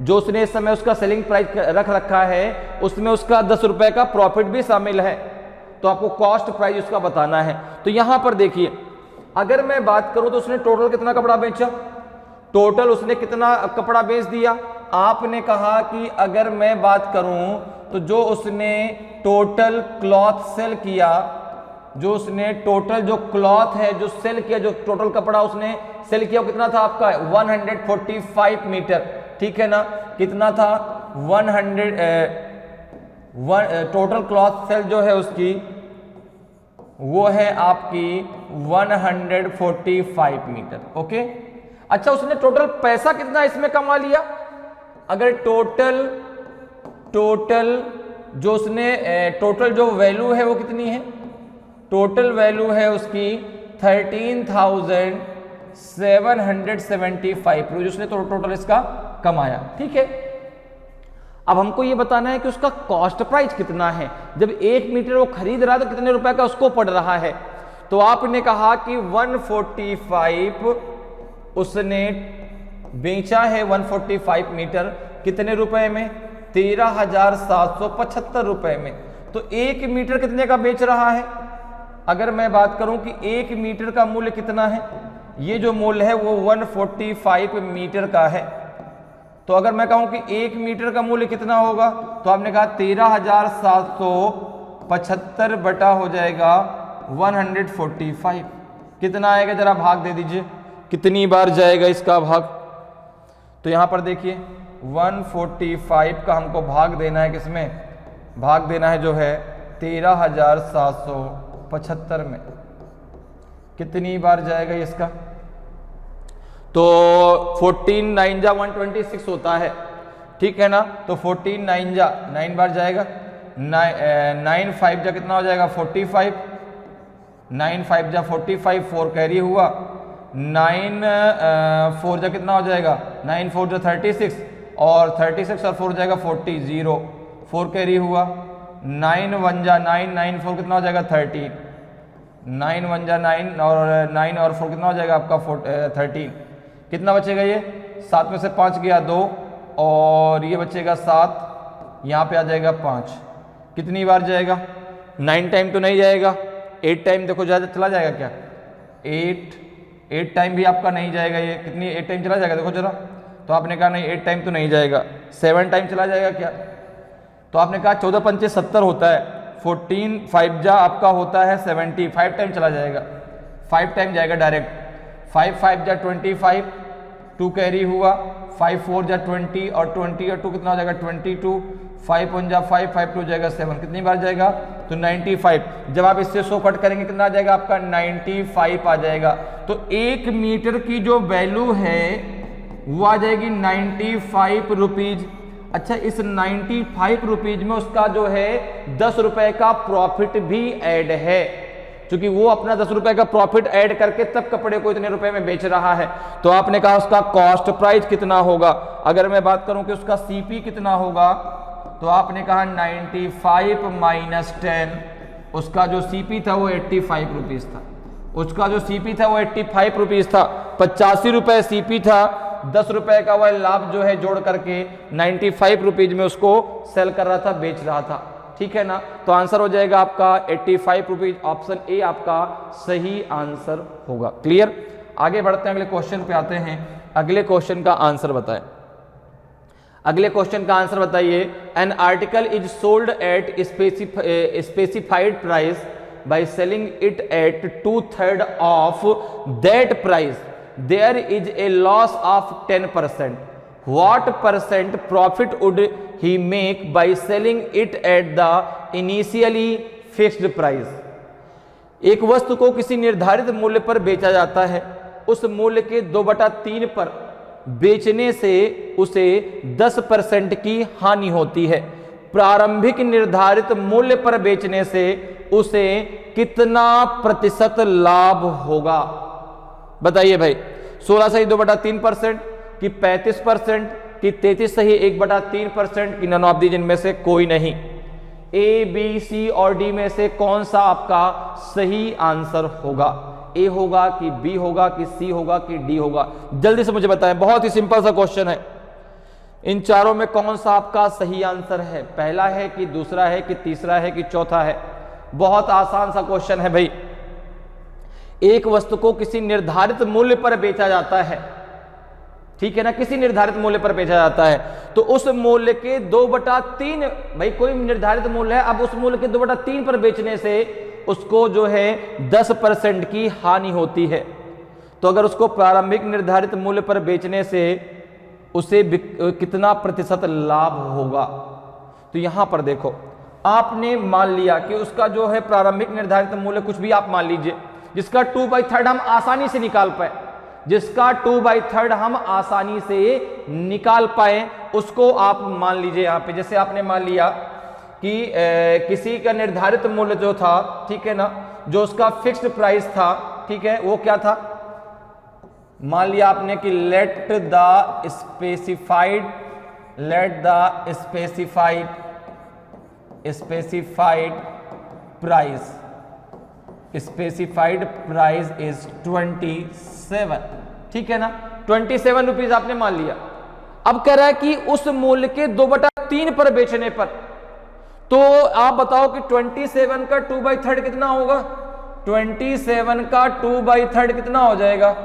जो उसने इस समय उसका सेलिंग प्राइस रख रखा है उसमें उसका 10 रुपए का प्रॉफिट भी शामिल है। तो आपको कॉस्ट प्राइस उसका बताना है। तो यहां पर देखिए, अगर मैं बात करूं तो उसने टोटल कितना कपड़ा बेचा, टोटल उसने कितना कपड़ा बेच दिया। आपने कहा कि अगर मैं बात करूं तो जो उसने टोटल क्लॉथ सेल किया, जो उसने टोटल जो क्लॉथ है जो सेल किया, जो टोटल कपड़ा उसने सेल किया, वो कितना था आपका 145 मीटर, ठीक है ना। कितना था 100 टोटल क्लॉथ सेल जो है उसकी वो है आपकी 145 मीटर, ओके। अच्छा, उसने टोटल पैसा कितना इसमें कमा लिया? अगर टोटल जो उसने टोटल जो वैल्यू है वो कितनी है? टोटल वैल्यू है उसकी 13,775 रुपये, उसने तो टोटल इसका कमाया, ठीक है। अब हमको ये बताना है कि उसका कॉस्ट प्राइस कितना है। जब 1 मीटर वो खरीद रहा है तो कितने रुपए का उसको पड़ रहा है? तो आपने कहा कि 145 उसने बेचा है, 145 मीटर कितने रुपए में? 13,775 रुपए में। तो 1 मीटर कितने का बेच रहा है? अगर मैं बात करूं कि 1 मीटर का मूल्य कितना है, ये जो मूल्य है वो 145 मीटर का है। तो अगर मैं कहूं कि 1 मीटर का मूल्य कितना होगा, तो आपने कहा 13,775 बटा हो जाएगा 145, कितना आएगा जरा भाग दे दीजिए, कितनी बार जाएगा इसका भाग। तो यहां पर देखिए 145 का हमको भाग देना है, किसमें भाग देना है, जो है 13,775 में, कितनी बार जाएगा इसका? तो 14 9 जा 126 होता है, ठीक है ना। तो 14 9 जा 9 बार जाएगा, 9 5 जा कितना हो जाएगा 45, 9 5 जा 45, 4 कैरी हुआ, 9 4 जा कितना हो जाएगा 9 4 जा 36, और 36 और 4 जाएगा 40, 0 4 कैरी हुआ, 9 1 जा 9, 9 4 कितना हो जाएगा 13, 9 1 जा 9 और 9 और 4 कितना हो जाएगा आपका 13, कितना बचेगा ये 7 में से 5 गया 2, और ये बचेगा 7, यहाँ पे आ जाएगा 5, कितनी बार जाएगा? 9 टाइम तो नहीं जाएगा, 8 टाइम देखो ज़्यादा चला जाएगा क्या? 8 टाइम भी आपका नहीं जाएगा, ये कितनी 8 टाइम चला जाएगा देखो जरा। तो आपने कहा नहीं 8 टाइम तो नहीं जाएगा, 7 टाइम चला जाएगा क्या? तो आपने कहा 14 पंचे 70 होता है, 14 5 जा आपका होता है 70, 5 टाइम चला जाएगा, 5 टाइम जाएगा डायरेक्ट, 5 5 जा 25, 2 कैरी हुआ, 5 4 जा 20 और 20 और 2 कितना हो जाएगा 22, 5 1 जा 5, 5 2 जाएगा 7, कितनी बार जाएगा? तो 95। जब आप इससे 100 कट करेंगे कितना आ जाएगा आपका 95 आ जाएगा। तो 1 मीटर की जो वैल्यू है वो आ जाएगी 95 रुपीज। अच्छा, इस 95 रुपीज में उसका जो है 10 रुपए का प्रॉफिट भी ऐड है, क्योंकि वो अपना 10 रुपए का प्रॉफिट ऐड करके तब कपड़े को इतने रुपए में बेच रहा है। तो आपने कहा उसका कॉस्ट प्राइस कितना होगा। अगर मैं बात करूं कि उसका सीपी कितना होगा, तो आपने कहा 95 माइनस 10, उसका जो सीपी था वो 85 रुपीज था, उसका जो सीपी था वो 85 रुपीज था, 85 रुपए सीपी था, 10 रुपए का वह लाभ जो है जोड़ करके 95 रुपीज में उसको सेल कर रहा था, बेच रहा था, ठीक है ना। तो आंसर हो जाएगा आपका 85 रुपीज, ऑप्शन ए आपका सही आंसर होगा। क्लियर? आगे बढ़ते हैं, अगले क्वेश्चन पे आते हैं। अगले क्वेश्चन का आंसर बताएं। अगले क्वेश्चन का आंसर बताइए। An article is sold at specified price by selling it at 2/3 of that price there is a loss of 10%। What percent profit would he make by selling it at the initially fixed price. एक वस्तु को किसी निर्धारित मूल्य पर बेचा जाता है, उस मूल्य के 2/3 पर बेचने से उसे 10% की हानि होती है। प्रारंभिक निर्धारित मूल्य पर बेचने से उसे कितना प्रतिशत लाभ होगा? बताइए भाई। 16 सही 2/3% कि 35% कि 33 सही 1/3% कि नन ऑफ दीज इनमें से कोई नहीं। ए, बी, सी और डी में से कौन सा आपका सही आंसर होगा? ए होगा कि बी होगा कि सी होगा कि डी होगा? जल्दी से मुझे बताएं, बहुत ही सिंपल सा क्वेश्चन है। इन चारों में कौन सा आपका सही आंसर है? पहला है कि दूसरा है कि तीसरा है कि चौथा है? बहुत आसान सा क्वेश्चन है भाई। एक वस्तु को किसी निर्धारित मूल्य पर बेचा जाता है, ठीक है ना, किसी निर्धारित मूल्य पर बेचा जाता है, तो उस मूल्य के 2/3, भाई कोई निर्धारित मूल्य है, अब उस मूल्य के 2/3 पर बेचने से उसको जो है 10% की हानि होती है। तो अगर उसको प्रारंभिक निर्धारित मूल्य पर बेचने से उसे कितना प्रतिशत लाभ होगा? तो यहां पर देखो, आपने मान लिया कि उसका जो है प्रारंभिक निर्धारित मूल्य कुछ भी आप मान लीजिए, जिसका 2/3 हम आसानी से निकाल पाए, जिसका 2/3 हम आसानी से निकाल पाए, उसको आप मान लीजिए। यहां पे जैसे आपने मान लिया कि किसी का निर्धारित मूल्य जो था, ठीक है ना, जो उसका फिक्स्ड प्राइस था, ठीक है, वो क्या था? मान लिया आपने कि let the specified price is 27, ठीक है ना, 27 रुपीज आपने मान लिया। अब कह रहा है कि उस मूल्य के 2/3 पर बेचने पर, तो आप बताओ कि 27 का 2/3 कितना होगा? 27 का 2/3 कितना हो जाएगा?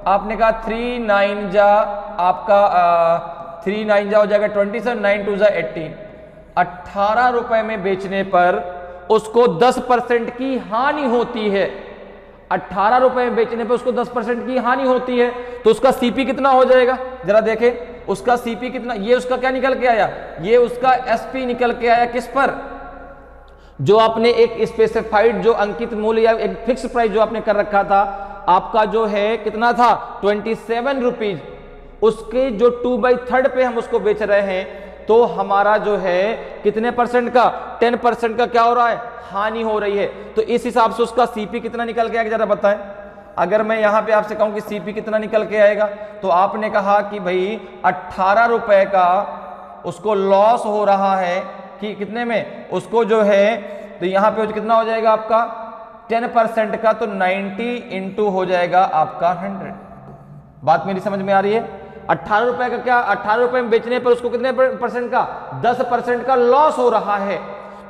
आपने कहा 3 9 जा आपका 3 9 जा हो जाएगा 27, 9 2 जा 18। 18 रुपए में बेचने पर उसको 10% की हानि होती है। 18 रुपए में बेचने पर उसको 10% की हानि होती है, तो उसका सीपी कितना हो जाएगा? जरा देखें उसका सीपी कितना। ये उसका क्या निकल के आया? ये उसका एसपी निकल के आया। किस पर? जो आपने एक स्पेसिफाइड जो अंकित मूल्य या एक फिक्स प्राइस जो आपने कर रखा था, आपका जो है कितना था? 27 रुपीज। उसके जो 2/3 पे हम उसको बेच रहे हैं, तो हमारा जो है कितने परसेंट का? 10% का क्या हो रहा है? हानि हो रही है। तो इस हिसाब से उसका सीपी कितना निकल के आएगा, जरा बताएं। अगर मैं यहां पे आपसे कहूं कि सीपी कितना निकल के आएगा, तो आपने कहा कि भाई 18 रुपए का उसको लॉस हो रहा है कि कितने में उसको जो है, तो यहां पे कितना हो जाएगा आपका 10% का, तो 90 इंटू हो जाएगा आपका 100। बात मेरी समझ में आ रही है? 18 रुपए का क्या, 18 रुपए में बेचने पर उसको कितने परसेंट का? 10% का लॉस हो रहा है।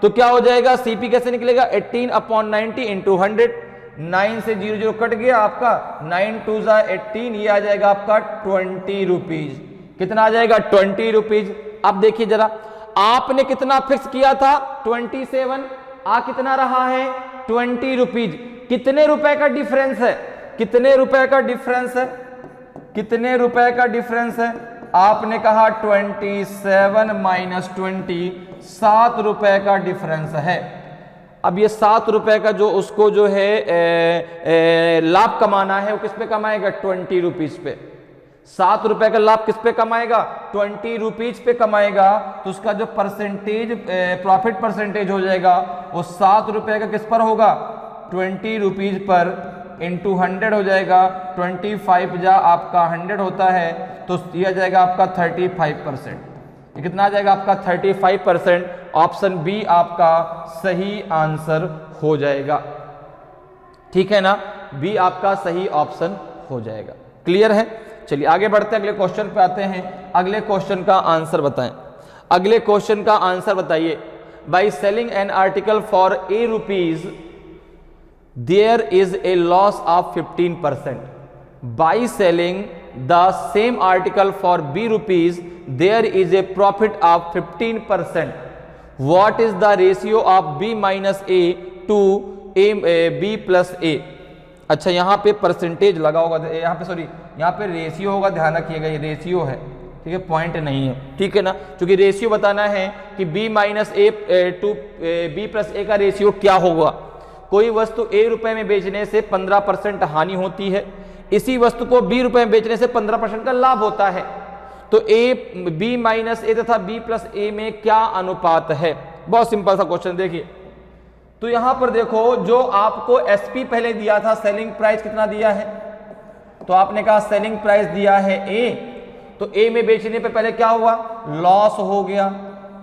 तो क्या हो जाएगा? सीपी कैसे निकलेगा? 18/90 इंटू 100। 9 से 0 0 कट गया आपका, 9 2 जा 18, ये आ जाएगा आपका 20 रुपीज। कितना आ जाएगा? 20 रुपीज। अब देखिए जरा, आपने कितना फिक्स किया था? 27। आ कितना रहा है? 20 रुपीज। कितने रुपए का डिफरेंस है? कितने रुपए का डिफरेंस है? कितने रुपए का डिफरेंस है? आपने कहा 27 माइनस 20, 7 रुपए का डिफरेंस है। अब ये 7 रुपए का जो उसको जो है लाभ कमाना है, वो किस पे कमाएगा? 20 रुपीज पे। 7 रुपए का लाभ किस पे कमाएगा? 20 रुपीज पे कमाएगा। तो उसका जो परसेंटेज प्रॉफिट परसेंटेज हो जाएगा वो 7 रुपए का किस पर होगा? 20 रुपीज पर इंटू 100 हो जाएगा। 25 जा आपका 100 होता है, तो यह जाएगा आपका 35%। ये कितना आ जाएगा आपका? 35%। ऑप्शन बी आपका सही आंसर हो जाएगा। ठीक है ना, बी आपका सही ऑप्शन हो जाएगा। क्लियर है? चलिए आगे बढ़ते हैं, अगले क्वेश्चन पे आते हैं। अगले क्वेश्चन का आंसर बताएं। अगले क्वेश्चन का आंसर बताइए। By selling an article for A rupees there is a loss of 15%. By selling the same article for B rupees there is a profit of 15%, what is the ratio of B minus A to B plus A. अच्छा यहाँ पे percentage लगा होगा, यहाँ पे sorry यहाँ पे ratio होगा, ध्यान रखिएगा ये रेशियो है, ठीक है, पॉइंट नहीं है, ठीक है ना, क्योंकि रेशियो बताना है कि b minus A to B plus A का रेशियो क्या होगा। कोई वस्तु a रुपए में बेचने से 15% हानि होती है, इसी वस्तु को b रुपए में बेचने से 15% का लाभ होता है, तो b माइनस ए तथा b प्लस ए में क्या अनुपात है। बहुत सिंपल सा क्वेश्चन देखिए, तो यहां पर देखो जो आपको SP पहले दिया था, सेलिंग प्राइस कितना दिया है, तो आपने कहा सेलिंग प्राइस दिया है A, तो A में बेचने पे पहले क्या हुआ, लॉस हो गया।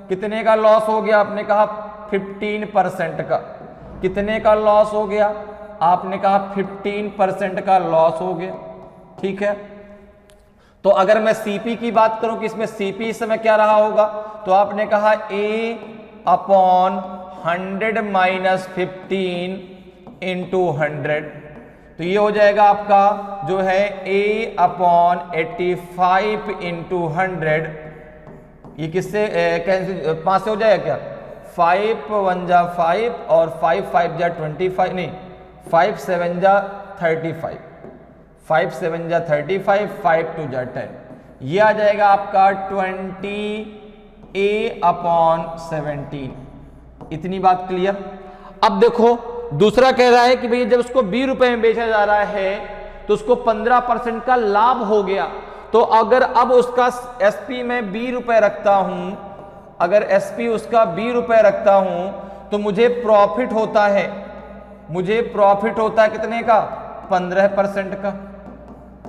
कितने का लॉस हो गया, आपने कहा 15% का। कितने का लॉस हो गया, आपने कहा 15% का लॉस हो गया, ठीक है। तो अगर मैं CP की बात करूं कि इसमें CP इस समय क्या रहा होगा, तो आपने कहा A अपॉन 100 माइनस 15 इंटू 100, तो ये हो जाएगा आपका जो है A अपॉन 85 इंटू 100। ये किससे कैंसिल, 5 से हो जाएगा क्या, 5 1 जा 5 और 5 5 जा 25, नहीं 5 7 जा 35, 5 7 जा 35, 5 2 जा 10, ये आ जाएगा आपका 20 A अपॉन 17। इतनी बात क्लियर। अब देखो दूसरा कह रहा है कि भैया जब उसको 20 रुपए में बेचा जा रहा है तो उसको 15% का लाभ हो गया, तो अगर अब उसका SP में 20 रुपए रखता हूं, अगर SP उसका 20 रुपए रखता हूं तो मुझे प्रॉफिट होता है, मुझे प्रॉफिट होता है कितने का, 15% का,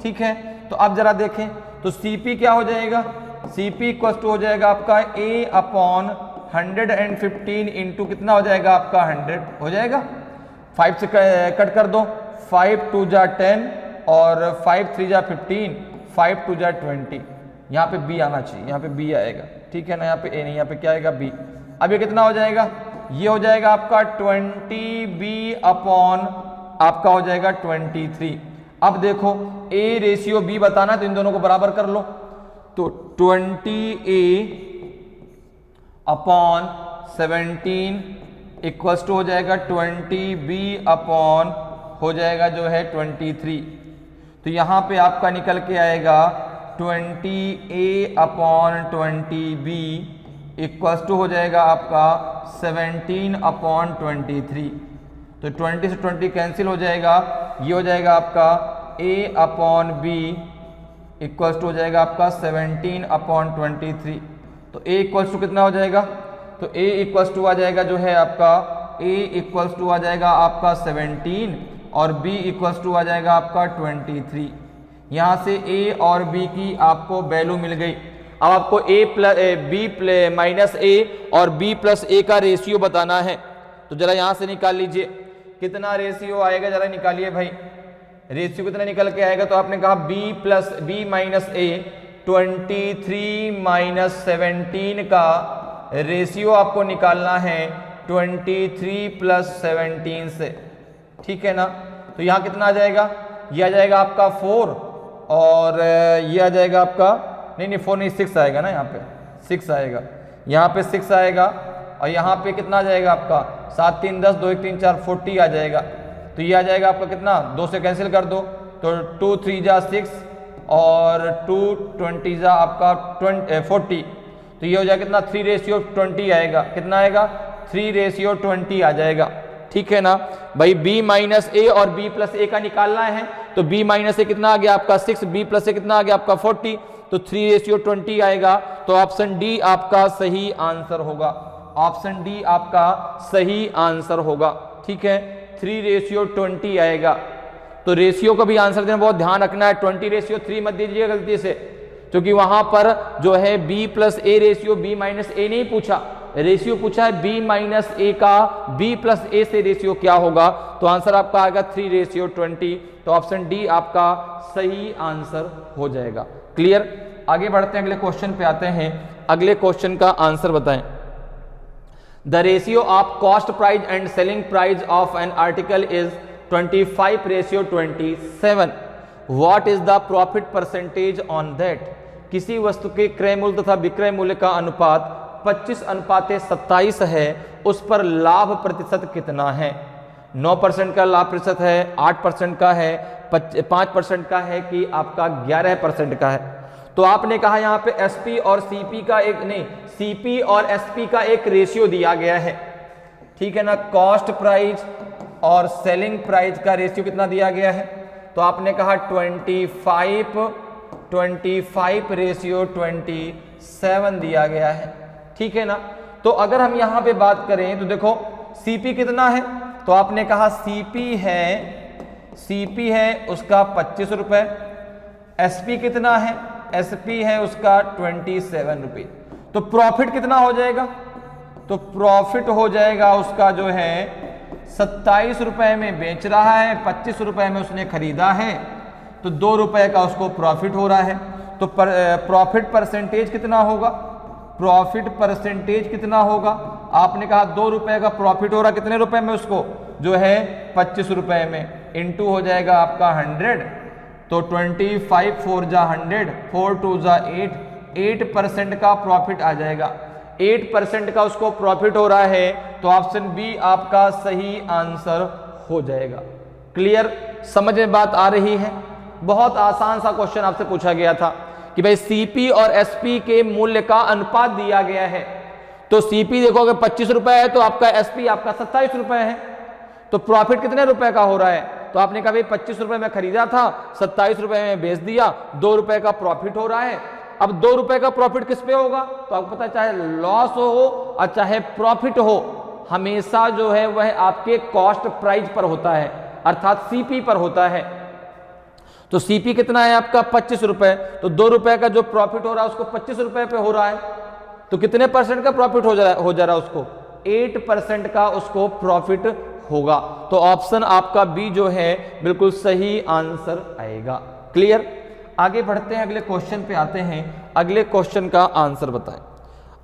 ठीक है। तो अब जरा देखें तो CP क्या हो जाएगा, CP इक्वल टू हो जाएगा आपका A अपॉन 115 इंटू कितना हो जाएगा आपका 100 हो जाएगा, 5 से कट कर दो, 5 2 जा 10 और 5 3 जा 15, 5 2 जा 20, यहाँ पे B आना चाहिए, यहाँ पे B आएगा, ठीक है ना, यहाँ पे A नहीं, यहाँ पे क्या आएगा B। अब ये कितना हो जाएगा, ये हो जाएगा आपका 20B अपॉन आपका हो जाएगा 23। अब देखो A रेशियो B बताना, तो इन दोनों को बराबर कर लो, तो 20A अपॉन 17 इक्वल्स टू हो जाएगा 20B अपॉन हो जाएगा जो है 23। तो यहाँ पे आपका निकल के आएगा 20A upon 20B equals to हो जाएगा आपका 17 अपॉन 23। तो 20 से 20 कैंसिल हो जाएगा, ये हो जाएगा आपका A upon B equals to हो जाएगा आपका 17 अपॉन 23। तो A इक्वल्स टू कितना हो जाएगा, तो A इक्वल्स टू आ जाएगा जो है आपका A इक्वल्स टू आ जाएगा आपका 17 और B इक्वल्स टू आ जाएगा आपका 23। यहाँ से A और B की आपको वैल्यू मिल गई। अब आपको A plus B minus A और B प्लस A का रेशियो बताना है, तो जरा यहाँ से निकाल लीजिए कितना रेशियो आएगा, जरा निकालिए भाई, रेशियो कितना निकल के आएगा। तो आपने कहा B माइनस A 23 माइनस 17 का रेशियो आपको निकालना है 23 प्लस 17 से, ठीक है ना। तो यहाँ कितना आ जाएगा, ये आ जाएगा आपका 4 और ये आ जाएगा आपका नहीं 4 नहीं 6 आएगा ना, यहाँ पे 6 आएगा, यहाँ पे 6 आएगा और यहाँ पे कितना आ जाएगा आपका 7 3 10 2 1 3 4 40 आ जाएगा। तो ये आ जाएगा आपका कितना, 2 से कैंसिल कर दो, तो 2 3 जा 6 और 2 20 जा आपका 40, तो ये हो जाएगा कितना 3 रेशियो 20 आएगा, कितना आएगा 3 रेशियो 20 आ जाएगा, ठीक है ना भाई। B माइनस A और B प्लस A का निकालना है, तो B माइनस A कितना आ गया आपका 6, B प्लस A कितना आ गया आपका 40, तो 3 रेशियो 20 आएगा। तो ऑप्शन डी आपका सही आंसर होगा, ऑप्शन डी आपका सही आंसर होगा, ठीक है, 3 रेशियो 20 आएगा। तो रेशियो का भी आंसर देना बहुत ध्यान रखना है, 20 रेशियो 3 मत दीजिए गलती से, क्योंकि वहां पर जो है B plus A ratio B minus A नहीं पूछा, रेशियो पूछा है B माइनस A का B प्लस A से रेशियो क्या होगा, तो आंसर आपका आएगा 3 रेशियो 20। तो ऑप्शन डी आपका सही आंसर हो जाएगा। क्लियर, आगे बढ़ते हैं, अगले क्वेश्चन पे आते हैं। अगले क्वेश्चन का आंसर बताएं। The ratio of cost price and selling price of N article is 25 ratio 27। What is the profit percentage on that. किसी वस्तु के क्रय मूल्य तथा विक्रय मूल्य का अनुपात 25:27 है, उस पर लाभ प्रतिशत कितना है? 9% का लाभ प्रतिशत है, 8% का है, 5% का है कि आपका 11% का है? तो आपने कहा यहाँ पे एसपी और सीपी का एक नहीं, सीपी और एसपी का एक रेशियो दिया गया है, ठीक है ना। कॉस्ट प्राइस और सेलिंग प्राइस का रेशियो कितना दिया गया है? तो आपने कहा 25 रेशियो 27 दिया गया है, ठीक है ना। तो अगर हम यहां पे बात करें तो देखो सीपी कितना है, तो आपने कहा सीपी है उसका 25 रुपए। एसपी कितना है? एसपी है उसका 27 रुपये। तो प्रॉफिट कितना हो जाएगा? तो प्रॉफिट हो जाएगा उसका जो है 27 रुपए में बेच रहा है, 25 रुपए में उसने खरीदा है, तो 2 रुपए का उसको प्रॉफिट हो रहा है। तो प्रॉफिट परसेंटेज कितना होगा? प्रॉफिट परसेंटेज कितना होगा? आपने कहा 2 रुपए का प्रॉफिट हो रहा, कितने रुपए में उसको जो है 25 रुपए में, इनटू हो जाएगा आपका 100, तो 25 4 जा 100, 4 2 जा 8% का प्रॉफिट आ जाएगा। 8% का उसको प्रॉफिट हो रहा है, तो ऑप्शन बी आपका सही आंसर हो जाएगा। क्लियर, समझ में बात आ रही है? बहुत आसान सा क्वेश्चन आपसे पूछा गया था कि भाई सीपी और एसपी के मूल्य का अनुपात दिया गया है। तो सीपी देखो अगर 25 रुपए है तो आपका एसपी आपका 27 रुपए है, तो प्रॉफिट कितने रुपए का हो रहा है? तो आपने कहा भाई 25 रुपए में खरीदा था, 27 रुपए में बेच दिया, 2 रुपए का प्रॉफिट हो रहा है। अब 2 रुपए का प्रॉफिट किस पे होगा? तो आपको पता है चाहे लॉस हो और चाहे प्रॉफिट हो, हमेशा जो है वह आपके कॉस्ट प्राइस पर होता है, अर्थात सीपी पर होता है। तो सीपी कितना है आपका 25 रुपए, तो 2 रुपए का जो प्रॉफिट हो रहा है उसको 25 रुपए पे हो रहा है, तो कितने परसेंट का प्रॉफिट हो जा रहा है उसको? 8% का उसको प्रॉफिट होगा। तो ऑप्शन आपका बी जो है बिल्कुल सही आंसर आएगा। क्लियर, आगे बढ़ते हैं, अगले क्वेश्चन पे आते हैं। अगले क्वेश्चन का आंसर बताएं।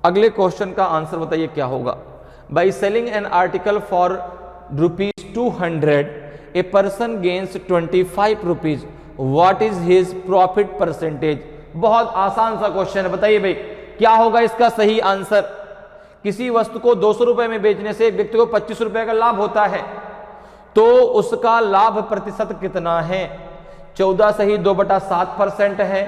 अगले क्वेश्चन का आंसर बताइए क्या होगा? By selling an article for ₹200 a person gains 25 rupees, what is his profit percentage? बहुत आसान सा क्वेश्चन है, बताइए भाई क्या होगा इसका सही आंसर? किसी वस्तु को 200 रुपए में बेचने से एक व्यक्ति को 25 रुपए का लाभ होता है, तो उसका लाभ प्रतिशत कितना है? 14 सही 2/7% है,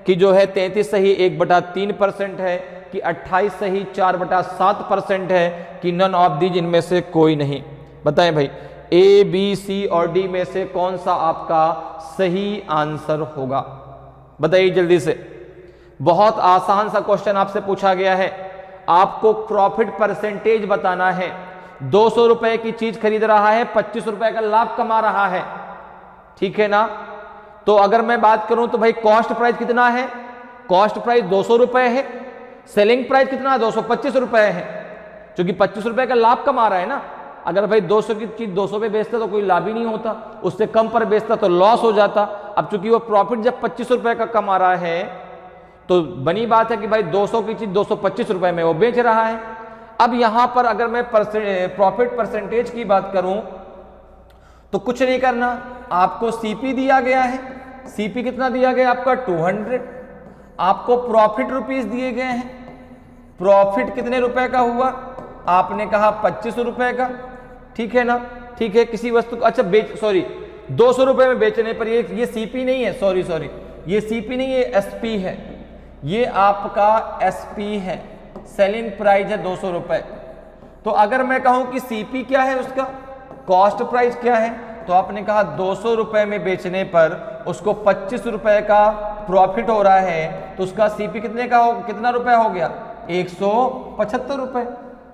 कि जो है 33 सही 1/3% है, कि 28 सही 4/7% है, कि नन ऑफ दीज इनमें से कोई नहीं? बताएं भाई ए बी सी और डी में से कौन सा आपका सही आंसर होगा? बताइए जल्दी से। बहुत आसान सा क्वेश्चन आपसे पूछा गया है, आपको प्रॉफिट परसेंटेज बताना है। 200 रुपए की चीज खरीद रहा है, 25 रुपए का लाभ कमा रहा है, ठीक है ना। तो अगर मैं बात करूं तो भाई कॉस्ट प्राइस कितना है? कॉस्ट प्राइस 200 रुपए है, सेलिंग प्राइस कितना है? 225 रुपए है, क्योंकि 25 रुपए का लाभ कमा रहा है ना। अगर भाई 200 की चीज 200 पे बेचता तो कोई लाभ ही नहीं होता, उससे कम पर बेचता तो लॉस हो जाता। अब चूंकि वो प्रॉफिट जब 25 रुपए का कमा रहा है, तो बनी बात है कि भाई 200 की चीज 225 रुपए में वो बेच रहा है। अब यहां पर अगर मैं प्रॉफिट परसेंटेज की बात करूं तो कुछ नहीं करना, आपको सीपी दिया गया है। सीपी कितना दिया गया आपका? 200। आपको प्रॉफिट रुपीस दिए गए हैं। प्रॉफिट कितने रुपए का हुआ? आपने कहा 25 रुपए का, ठीक है ना। ठीक है, किसी वस्तु को अच्छा 200 रुपए में बेचने पर ये सीपी नहीं है, सॉरी ये सीपी नहीं है, एसपी है। ये आपका एसपी है, सेलिंग प्राइस है 200 रुपए। तो अगर मैं कहूं कि सीपी क्या है, उसका कॉस्ट प्राइस क्या है, तो आपने कहा 200 रुपए में बेचने पर उसको 25 रुपए का प्रॉफिट हो रहा है, तो उसका सीपी कितना रुपए हो गया? 175 रुपए।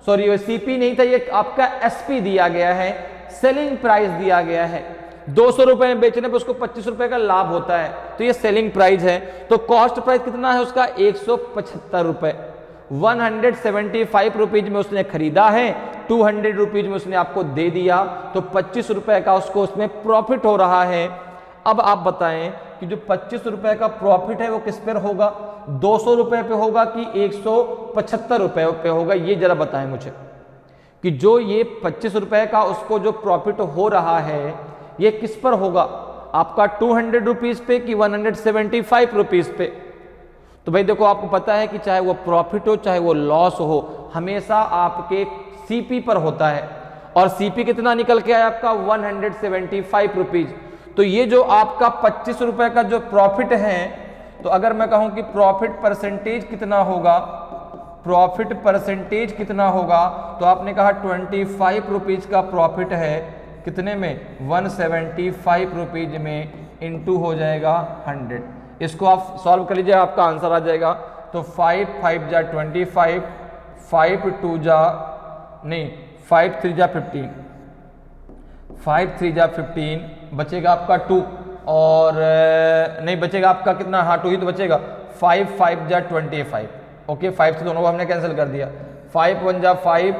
सॉरी ये सीपी नहीं था, ये आपका एसपी दिया गया है, सेलिंग प्राइस दिया गया है। 200 रुपए में बेचने पर उसको 25 रुपए का लाभ होता है, तो ये सेलिंग प्राइस है। तो कॉस्ट प्राइस कितना है उसका? 175 रुपए। 175 रुपीज में उसने खरीदा है, 200 रुपीज में उसने आपको दे दिया, तो 25 रुपए का उसको उसमें प्रॉफिट हो रहा है। अब आप बताएं कि जो 25 रुपए का प्रॉफिट है वो किस पर होगा? 200 रुपए पे होगा कि 175 रुपए पे होगा? ये जरा बताएं मुझे कि जो ये 25 रुपए का उसको जो प्रॉफिट हो रहा है ये किस पर होगा? आपका 200 रुपीज पे कि 175 रुपीज पे? तो भाई देखो आपको पता है कि चाहे वो प्रॉफिट हो चाहे वो लॉस हो, हमेशा आपके सीपी पर होता है, और सीपी कितना निकल के आया आपका 175 रुपीज। तो ये जो आपका 25 रुपए का जो प्रॉफिट है, तो अगर मैं कहूं कि प्रॉफिट परसेंटेज कितना होगा, प्रॉफिट परसेंटेज कितना होगा, तो आपने कहा 25 रुपीज का प्रॉफिट है, कितने में 175 रुपीज में, इंटू हो जाएगा 100। इसको आप सॉल्व कर लीजिए, आपका आंसर आ जाएगा। तो 5 5 जा 25, 5 2 जा नहीं 5 3 जा 15, 5 3 जा 15, बचेगा आपका 2, और नहीं बचेगा आपका कितना, हाँ 2 ही तो बचेगा। 5 5 जा 25, ओके 5 से दोनों को हमने कैंसिल कर दिया। 5 1 जा 5,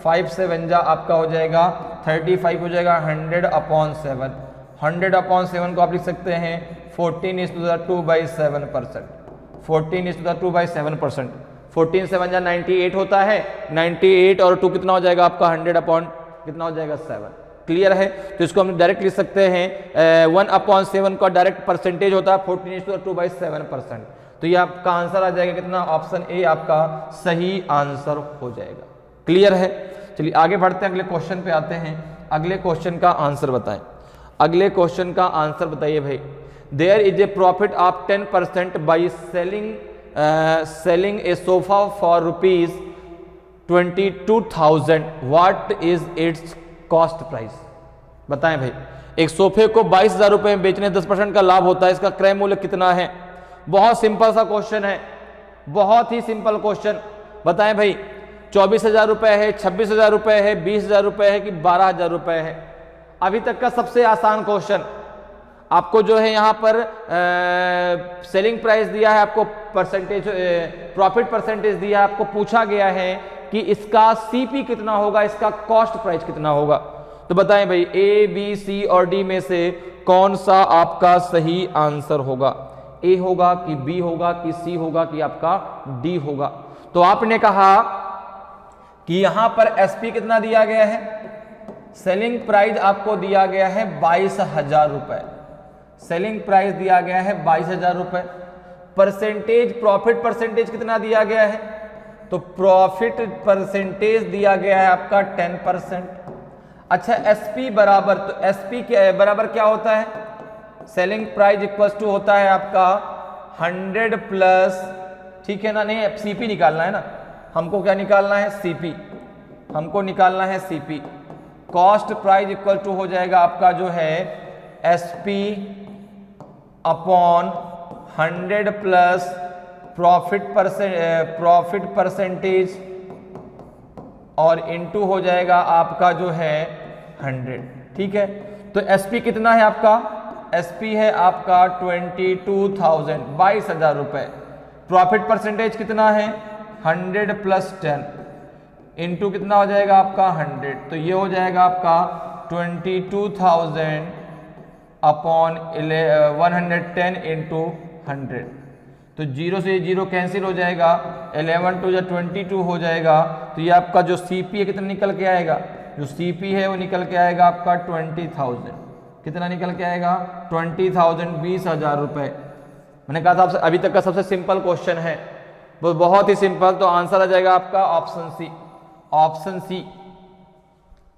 5 7 जा आपका हो जाएगा 35 हो जाएगा 100/7। 100/7 को आप लिख सकते हैं 14:2/7%। 14:2/7%। 14 7 जा 98 होता है, 98 और 2 कितना हो जाएगा आपका 100 कितना हो जाएगा 7। क्लियर है? तो इसको हम डायरेक्ट लिख सकते हैं 1/7 का डायरेक्ट परसेंटेज होता है 14:2/7%। तो ये आपका आंसर आ जाएगा कितना, ऑप्शन ए आपका सही आंसर हो जाएगा। क्लियर है? चलिए आगे बढ़ते हैं, अगले क्वेश्चन पे आते हैं। अगले क्वेश्चन का आंसर बताएं। अगले क्वेश्चन का आंसर बताइए भाई। There is a profit of 10% by selling a sofa for ₹22,000, what is its cost price. बताएं भाई, एक सोफे को 22,000 रुपए में बेचने 10% का लाभ होता है, इसका क्रय मूल्य कितना है। बहुत सिंपल सा क्वेश्चन है, बहुत ही सिंपल क्वेश्चन। बताएं भाई 24,000 रुपए है, 26,000 रुपए है, 20,000 रुपए है कि 12,000 रुपए है। अभी तक का सबसे आसान क्वेश्चन। आपको जो है यहां पर सेलिंग प्राइस दिया है, आपको परसेंटेज प्रॉफिट परसेंटेज दिया है, आपको पूछा गया है कि इसका सीपी कितना होगा, इसका कॉस्ट प्राइस कितना होगा। तो बताएं भाई ए बी सी और डी में से कौन सा आपका सही आंसर होगा। ए होगा कि बी होगा कि सी होगा कि आपका डी होगा। तो आपने कहा कि यहां पर एसपी कितना दिया गया है, सेलिंग प्राइस आपको दिया गया है 22,000 रुपए। सेलिंग प्राइस दिया गया है 22,000 रुपए। परसेंटेज प्रॉफिट परसेंटेज कितना दिया गया है, तो प्रॉफिट परसेंटेज दिया गया है आपका 10%। अच्छा एसपी बराबर, तो एसपी बराबर क्या होता है, सेलिंग प्राइस इक्वल टू होता है आपका 100 प्लस, ठीक है ना, नहीं सीपी निकालना है ना हमको, क्या निकालना है सीपी, हमको निकालना है CP. Cost price equal to हो जाएगा आपका जो है SP upon 100 plus profit percentage और इनटू हो जाएगा आपका जो है 100। ठीक है, तो एसपी कितना है आपका, एसपी है आपका 22,000, 22,000 रुपए। प्रॉफिट परसेंटेज कितना है 100 प्लस 10 इंटू कितना हो जाएगा आपका 100, तो ये हो जाएगा आपका 22,000 अपॉन 110 इंटू 100। तो 0 से 0 कैंसिल हो जाएगा, 11 2 या 22 हो जाएगा। तो ये आपका जो सीपी है कितना निकल के आएगा, जो सीपी है वो निकल के आएगा आपका 20,000। कितना निकल के आएगा 20,000, 20,000 रुपए। मैंने कहा था अभी तक का सबसे सिंपल क्वेश्चन है, वो बहुत ही सिंपल। तो आंसर आ जाएगा आपका option C, option C.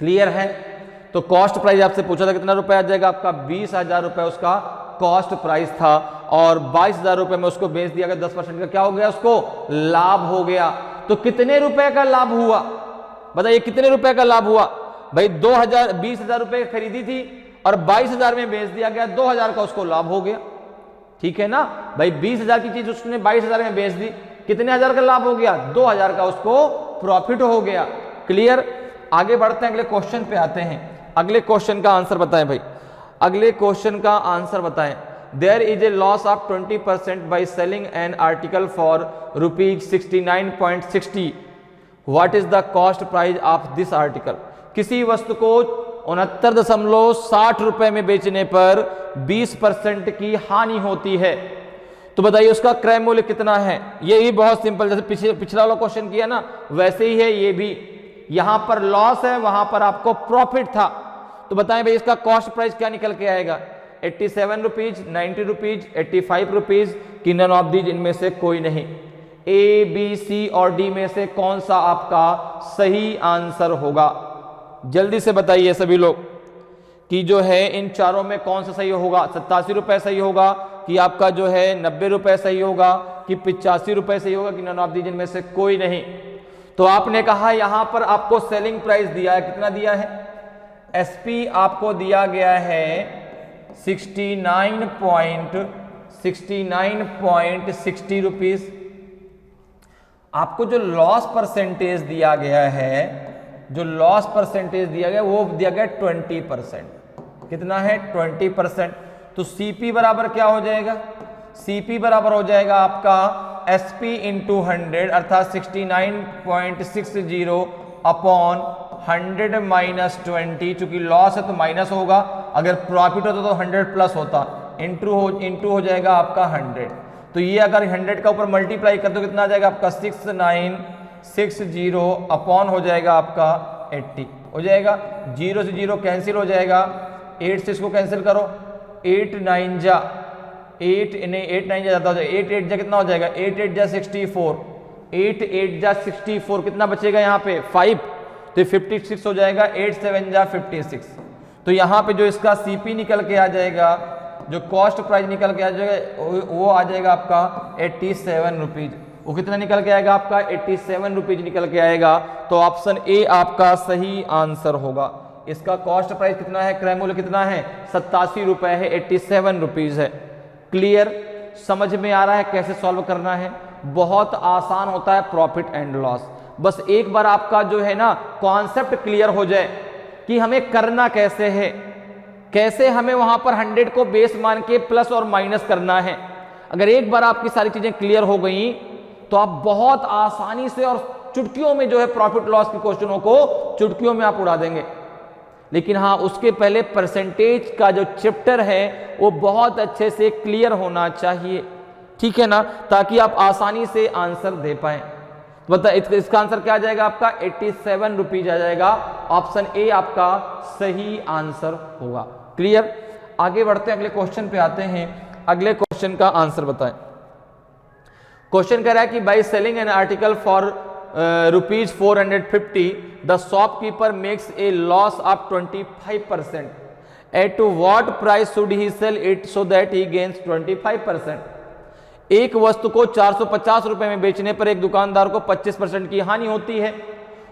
Clear है? तो कॉस्ट प्राइस आपसे पूछा था कितना रुपए आ जाएगा आपका 20,000 रुपए उसका कॉस्ट प्राइस था, और 22,000 रुपए में उसको बेच दिया गया, 10% का क्या हो गया, उसको लाभ हो गया। तो कितने रुपए का लाभ हुआ, बताइए कितने रुपए का लाभ हुआ भाई। 20,000 रुपए खरीदी थी और 22,000 में बेच दिया गया, 2,000 का उसको लाभ हो गया। ठीक है ना भाई, 20,000 की चीज उसने 22,000 में बेच दी, कितने हजार का लाभ हो गया, 2,000 का उसको प्रॉफिट हो गया। क्लियर? आगे बढ़ते हैं, अगले क्वेश्चन पे आते हैं। अगले क्वेश्चन का आंसर बताएं भाई, अगले क्वेश्चन का आंसर बताएं। There is a loss of 20% by selling an article for ₹69.60, what is the cost price of this article. किसी वस्तु को 69.60 रुपए में बेचने पर 20% की हानि होती है, तो बताइए उसका क्रय मूल्य कितना है। ये भी बहुत सिंपल, जैसे पिछला वाला क्वेश्चन किया ना वैसे ही है ये भी। यहां पर लॉस है, वहां पर आपको प्रॉफिट था, तो बताएं भाई इसका कॉस्ट प्राइस क्या निकल के आएगा। 87 रुपीज, 90 रुपीज, 85 रुपीज कि नन ऑफ दीज, इनमें से कोई नहीं। ए, बी, सी और डी में से कौन सा आपका सही आंसर होगा? जल्दी से बताइए सभी लोग कि जो है इन चारों में कौन सा सही होगा। 87 रुपए सही होगा कि आपका जो है 90 रुपए सही होगा कि 85 रुपए सही होगा कि नन ऑफ दीज, इनमें से कोई नहीं। तो आपने कहा यहां पर आपको सेलिंग प्राइस दिया है, कितना दिया है? एसपी आपको दिया गया है 69.60 रुपीज। आपको जो लॉस परसेंटेज दिया गया है, जो लॉस परसेंटेज दिया गया वो दिया गया 20%। कितना है? 20%। तो सीपी बराबर क्या हो जाएगा? सीपी बराबर हो जाएगा आपका एसपी इंटू 100 अर्थात 69.60 अपॉन 100 माइनस 20। चूंकि लॉस है तो माइनस होगा, अगर प्रॉफिट होता तो 100 प्लस होता, इंटू हो जाएगा आपका 100। तो ये अगर 100 का ऊपर मल्टीप्लाई कर दो कितना आ जाएगा आपका? 6960 अपॉन हो जाएगा आपका 80 हो जाएगा। 0 से 0 कैंसिल हो जाएगा, 8 से इसको कैंसिल करो, 8 9 जा 8 नहीं 8 9 जा जाता हो जाएगा, 8 8 जा कितना हो जाएगा? 8 8 जा 64, 8 8 जा 64, कितना बचेगा यहाँ पे? 5, तो 56 हो जाएगा। 8 7 जा 56। तो यहाँ पे जो इसका सीपी निकल के आ जाएगा, जो कॉस्ट प्राइस निकल के आ जाएगा वो आ जाएगा आपका 87 रुपीज। वो कितना निकल के आएगा आपका? 87 रुपीज निकल के आएगा। तो ऑप्शन ए आपका सही आंसर होगा। इसका कॉस्ट प्राइस कितना है? क्रय मूल्य कितना है? 87 रुपए है, 87 रुपीज है। क्लियर? समझ में आ रहा है कैसे सॉल्व करना है? बहुत आसान होता है प्रॉफिट एंड लॉस। बस एक बार आपका जो है ना कॉन्सेप्ट क्लियर हो जाए कि हमें करना कैसे है, कैसे हमें वहां पर 100 को बेस मान के प्लस और माइनस करना है। अगर एक बार आपकी सारी चीजें क्लियर हो गई तो आप बहुत आसानी से और चुटकियों में जो है प्रॉफिट लॉस के क्वेश्चनों को चुटकियों में आप उड़ा देंगे। लेकिन हाँ, उसके पहले परसेंटेज का जो चैप्टर है वो बहुत अच्छे से क्लियर होना चाहिए, ठीक है ना, ताकि आप आसानी से आंसर दे पाए। तो बता इसका आंसर क्या आ जाएगा आपका? 87 रुपीज आ जाएगा। ऑप्शन ए आपका सही आंसर होगा। क्लियर? आगे बढ़ते हैं, अगले क्वेश्चन पे आते हैं। अगले क्वेश्चन का आंसर बताएं। क्वेश्चन कह रहा है कि by selling an article for rupees 450 the shopkeeper makes a loss of 25%। At what price should he sell it so that he gains 25%। एक वस्तु को 450 रुपए में बेचने पर एक दुकानदार को 25% की हानि होती है।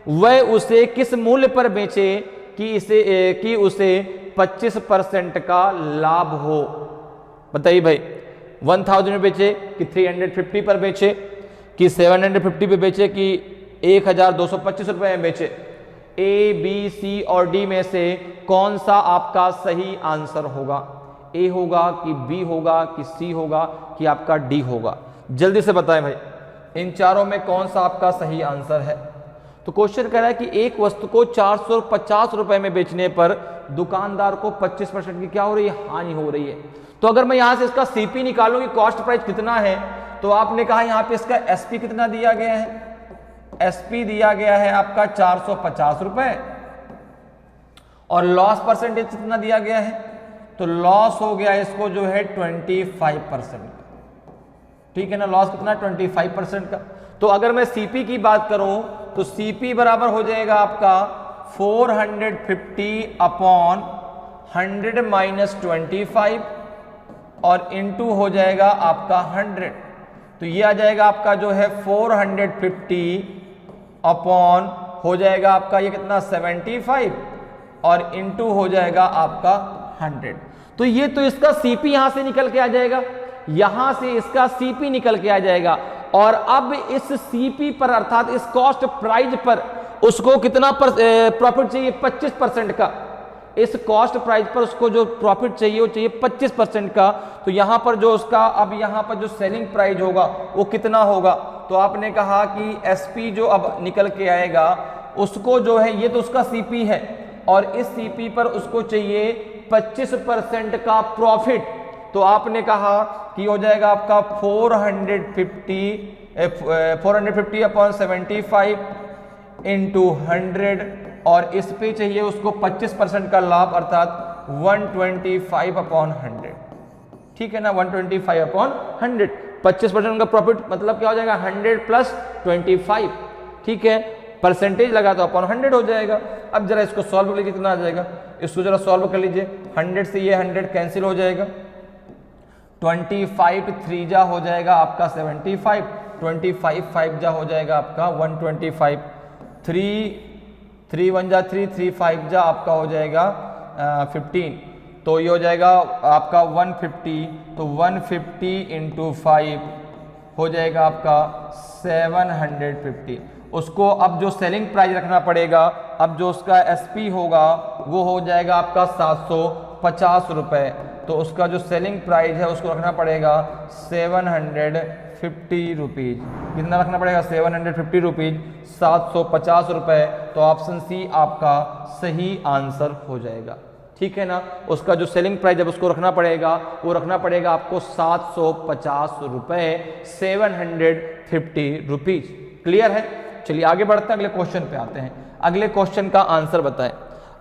वह उसे किस मूल्य पर बेचे कि उसे 25% का लाभ हो? बताइए भाई, 1000 में बेचे कि 350 पर बेचे कि 750 पे बेचे कि 1225 रुपए में बेचे? ए, बी, सी और डी में से कौन सा आपका सही आंसर होगा? ए होगा कि बी होगा कि सी होगा कि आपका डी होगा? जल्दी से बताएं भाई, इन चारों में कौन सा आपका सही आंसर है? तो क्वेश्चन कह रहा है कि एक वस्तु को 450 रुपए में बेचने पर दुकानदार को 25% की क्या हो रही है? हानि हो रही है। तो अगर मैं यहां से इसका सीपी निकालूं कि कॉस्ट प्राइस कितना है, तो आपने कहा यहां पे इसका एसपी कितना दिया गया है? एसपी दिया गया है आपका 450 रुपए और लॉस परसेंटेज कितना दिया गया है? तो लॉस हो गया इसको जो है 25%। ठीक है ना, लॉस कितना? 25% का। तो अगर मैं सीपी की बात करूं तो सीपी बराबर हो जाएगा आपका 450 अपॉन 100 माइनस 25 और इंटू हो जाएगा आपका 100। तो ये आ जाएगा आपका जो है 450 अपॉन हो जाएगा आपका ये कितना? 75 और इंटू हो जाएगा आपका 100। तो ये तो इसका सीपी यहां से निकल के आ जाएगा, यहां से इसका सीपी निकल के आ जाएगा। और अब इस सीपी पर अर्थात इस कॉस्ट प्राइस पर उसको कितना प्रॉफिट चाहिए? 25% का। इस कॉस्ट प्राइस पर उसको जो प्रॉफिट चाहिए वो चाहिए 25% का। तो यहां पर जो उसका अब यहां पर जो सेलिंग प्राइस होगा वो कितना होगा? तो आपने कहा कि एसपी जो अब निकल के आएगा उसको जो है, ये तो उसका सीपी है और इस सीपी पर उसको चाहिए 25% का प्रॉफिट। तो आपने कहा कि हो जाएगा आपका 450 अपॉन 75 इंटू 100 और इस पे चाहिए उसको 25% का लाभ अर्थात 125 अपॉन 100, ठीक है ना, 125 अपॉन 100, 25% का प्रॉफिट मतलब क्या हो जाएगा 100 प्लस 25, ठीक है, परसेंटेज लगा तो अपॉन 100 हो जाएगा। अब जरा इसको सॉल्व कर लीजिए, कितना आ जाएगा, इसको जरा सॉल्व कर लीजिए, 100 से ये 100 कैंसिल हो जाएगा, 25 3 जा हो जाएगा आपका 75, 25 5 जा हो जाएगा आपका 125, 3 1 जा 3, 3 5 जा आपका हो जाएगा 15, तो ये हो जाएगा आपका 150, तो 150 इंटू 5 हो जाएगा आपका 750। उसको अब जो सेलिंग प्राइस रखना पड़ेगा, अब जो उसका एसपी होगा वो हो जाएगा आपका 750 रुपये, तो उसका जो सेलिंग प्राइस है उसको रखना पड़ेगा 750 रुपीज़। कितना रखना पड़ेगा 750 रुपीज़, 750 रुपये, तो ऑप्शन सी आपका सही आंसर हो जाएगा, ठीक है ना। उसका जो सेलिंग प्राइस जब उसको रखना पड़ेगा वो रखना पड़ेगा आपको 750 रुपये, 750 रुपीज़। क्लियर है, चलिए आगे बढ़ते हैं, अगले क्वेश्चन पे आते हैं। अगले क्वेश्चन का आंसर बताएं,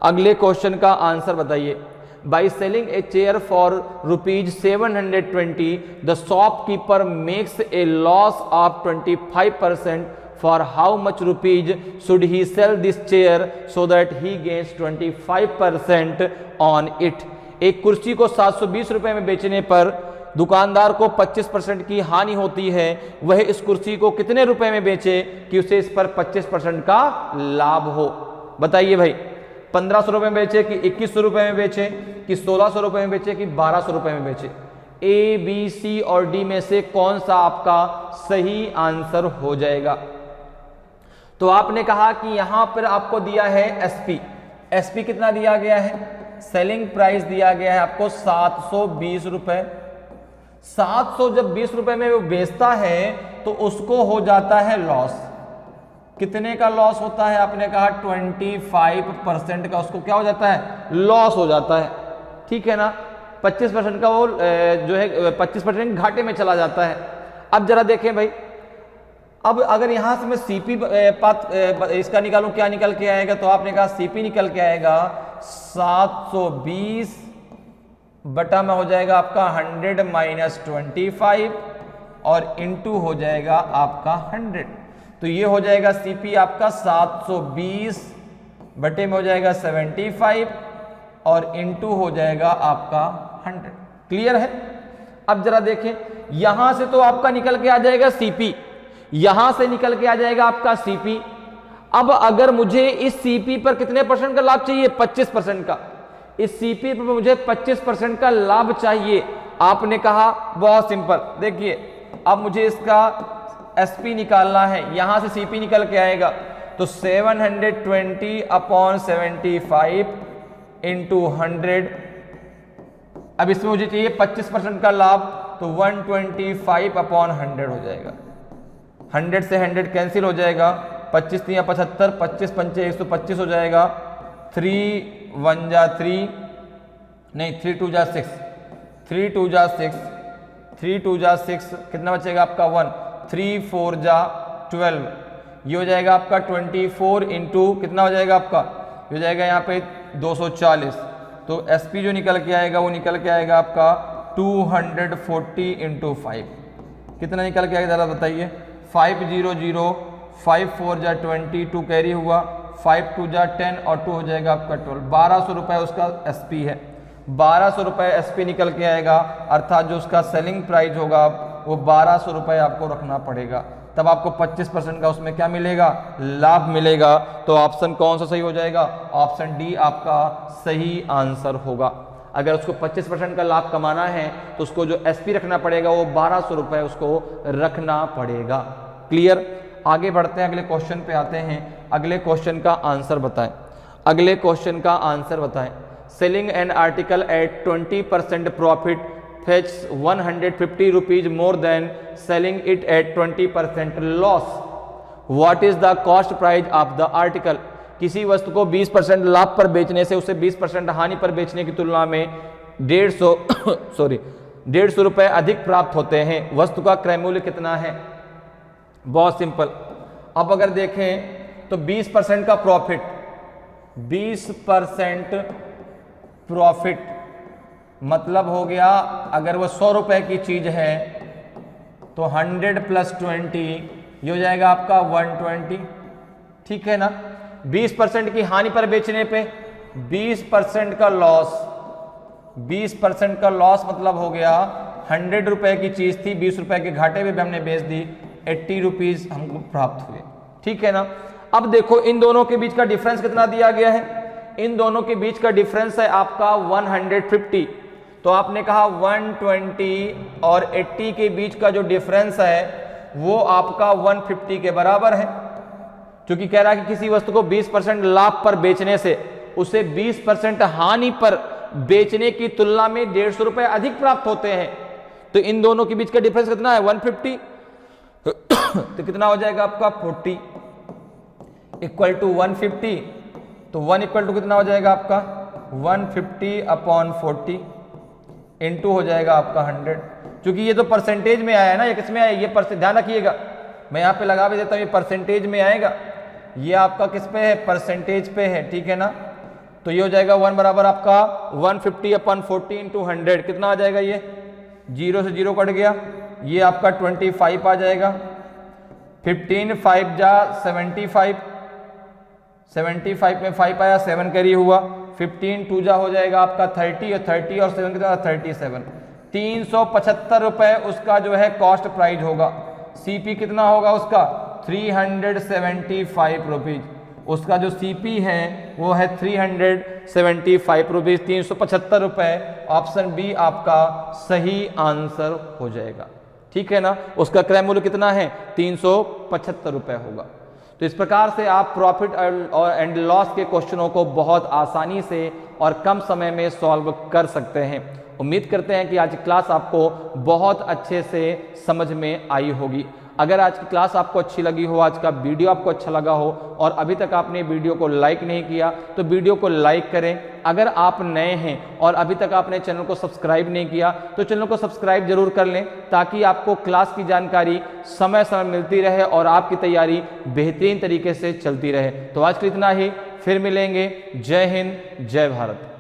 अगले क्वेश्चन का आंसर बताइए। By selling a chair for ₹720 the shopkeeper makes a loss of 25%, for how much rupees should he sell this chair so that he gains 25% on it. एक कुर्सी को 720 रुपए में बेचने पर दुकानदार को 25% की हानि होती है, वह इस कुर्सी को कितने रुपए में बेचे कि उसे इस पर 25% का लाभ हो। बताइए भाई, 1500 रुपए में बेचे कि 2100 रुपए में बेचे कि 1600 रुपए में बेचे कि 1200 रुपए में बेचे। ए बी सी और डी में से कौन सा आपका सही आंसर हो जाएगा। तो आपने कहा कि यहां पर आपको दिया है एसपी, एसपी कितना दिया गया है, सेलिंग प्राइस दिया गया है आपको 720 रुपए। 700 जब 20 रुपए में वो बेचता है तो उसको हो जाता है लॉस। कितने का लॉस होता है, आपने कहा 25% का उसको क्या हो जाता है, लॉस हो जाता है, ठीक है ना। 25% का वो जो है 25% घाटे में चला जाता है। अब जरा देखें भाई, अब अगर यहां से मैं सीपी इसका निकालूं, क्या निकल के आएगा, तो आपने कहा सीपी निकल के आएगा 720 बटा में हो जाएगा आपका 100 माइनस 25 और इनटू हो जाएगा आपका 100, तो ये हो जाएगा सीपी आपका 720 बटे में हो जाएगा 75 और इनटू हो जाएगा आपका 100। क्लियर है। अब जरा देखें, यहां से तो आपका निकल के आ जाएगा सीपी, यहां से निकल के आ जाएगा आपका सीपी। अब अगर मुझे इस सीपी पर कितने परसेंट का लाभ चाहिए, 25% का। इस सीपी पर मुझे 25% का लाभ चाहिए। आपने कहा बहुत सिंपल, देखिए अब मुझे इसका एसपी निकालना है, यहां से सीपी निकल के आएगा, तो 720 अपॉन 75 इंटू 100। अब इसमें मुझे चाहिए 25% का लाभ, तो 125 अपॉन 100 हो जाएगा। 100 से 100 कैंसिल हो जाएगा, 25 3 75, 25 पंचे 125 हो जाएगा। 3 1 जा 3, नहीं 3 2 जा 6, 3 2 जा 6, 3 2 जा 6, कितना बचेगा आपका 1, 3 4 जा 12, ये हो जाएगा आपका 24 इंटू कितना हो जाएगा आपका, ये हो जाएगा यहाँ पे 240। तो एसपी जो निकल के आएगा वो निकल के आएगा आपका 240 इंटू 5, कितना निकल के आएगा जरा बताइए। 500, 5 4 जा 20, 2 कैरी हुआ, 5 2 जा 10 और 2 हो जाएगा आपका 12। 1200 रुपये उसका एसपी है, 1200 रुपये एसपी निकल के आएगा, अर्थात जो उसका सेलिंग प्राइस होगा वो 1200 रुपये आपको रखना पड़ेगा, तब आपको 25% का उसमें क्या मिलेगा, लाभ मिलेगा। तो ऑप्शन कौन सा सही हो जाएगा, ऑप्शन डी आपका सही आंसर होगा। अगर उसको 25% का लाभ कमाना है तो उसको जो एसपी रखना पड़ेगा वो 1200 रुपये उसको रखना पड़ेगा। क्लियर। आगे बढ़ते हैं, अगले क्वेश्चन पे आते हैं। अगले क्वेश्चन का आंसर बताएं, अगले क्वेश्चन का आंसर बताएं। Selling an article at 20% profit fetch 150 rupees more than selling it at 20% loss. What is the cost price of the article? किसी वस्तु को 20% लाभ पर बेचने से उसे 20% हानि पर बेचने की तुलना में 150 रुपए अधिक प्राप्त होते हैं। वस्तु का क्रय मूल्य कितना है? बहुत सिंपल। अब अगर देखें तो 20% का प्रॉफिट, 20% प्रॉफिट, मतलब हो गया अगर वो 100 रुपए की चीज है तो 100 प्लस 20 ये हो जाएगा आपका 120, ठीक है ना। 20% की हानि पर बेचने पे 20% का लॉस, 20% का लॉस मतलब हो गया 100 रुपए की चीज थी, 20 रुपए के घाटे में भी हमने बेच दी, 80 रुपीज हमको प्राप्त हुए, ठीक है ना। अब देखो इन दोनों के बीच का डिफरेंस कितना दिया गया है, इन दोनों के बीच का डिफरेंस है आपका 150। तो आपने कहा 120 और 80 के बीच का जो डिफरेंस है वो आपका 150 के बराबर है, क्योंकि कह रहा है कि किसी वस्तु को 20% लाभ पर बेचने से उसे 20% हानि पर बेचने की तुलना में 150 रुपए अधिक प्राप्त होते हैं। तो इन दोनों के बीच का डिफरेंस कितना है 150, तो कितना हो जाएगा आपका 40 इक्वल टू 150, तो 1 इक्वल टू कितना हो जाएगा आपका 150 अपॉन 40 इंटू हो जाएगा आपका 100, क्योंकि ये तो परसेंटेज में आया है ना, ये किस में आया, ये ध्यान रखिएगा, मैं यहाँ पे लगा भी देता हूँ, ये परसेंटेज में आएगा, ये आपका किस पे है, परसेंटेज पे है, ठीक है ना। तो ये हो जाएगा 1 बराबर आपका 150 अपॉन 40 इंटू 100, कितना आ जाएगा, ये 0 से 0 कट गया, ये आपका 25 आ जाएगा, 15 5 जा 75, 75 में 5 आया, 7 कैरी हुआ, 15 2 जा हो जाएगा आपका 30 और 30 और 7 कितना 37, 375 रुपए उसका जो है कॉस्ट प्राइस होगा। सीपी कितना होगा उसका 375 रुपीज, उसका जो सीपी है वो है 375 रुपीज, 375 रुपए, ऑप्शन बी आपका सही आंसर हो जाएगा, ठीक है ना। उसका क्रय मूल्य कितना है 375 रुपए होगा। तो इस प्रकार से आप प्रॉफिट एंड लॉस के क्वेश्चनों को बहुत आसानी से और कम समय में सॉल्व कर सकते हैं। उम्मीद करते हैं कि आज की क्लास आपको बहुत अच्छे से समझ में आई होगी। अगर आज की क्लास आपको अच्छी लगी हो, आज का वीडियो आपको अच्छा लगा हो और अभी तक आपने वीडियो को लाइक नहीं किया तो वीडियो को लाइक करें। अगर आप नए हैं और अभी तक आपने चैनल को सब्सक्राइब नहीं किया तो चैनल को सब्सक्राइब जरूर कर लें, ताकि आपको क्लास की जानकारी समय समय मिलती रहे और आपकी तैयारी बेहतरीन तरीके से चलती रहे। तो आज के लिए इतना ही, फिर मिलेंगे। जय हिंद, जय भारत।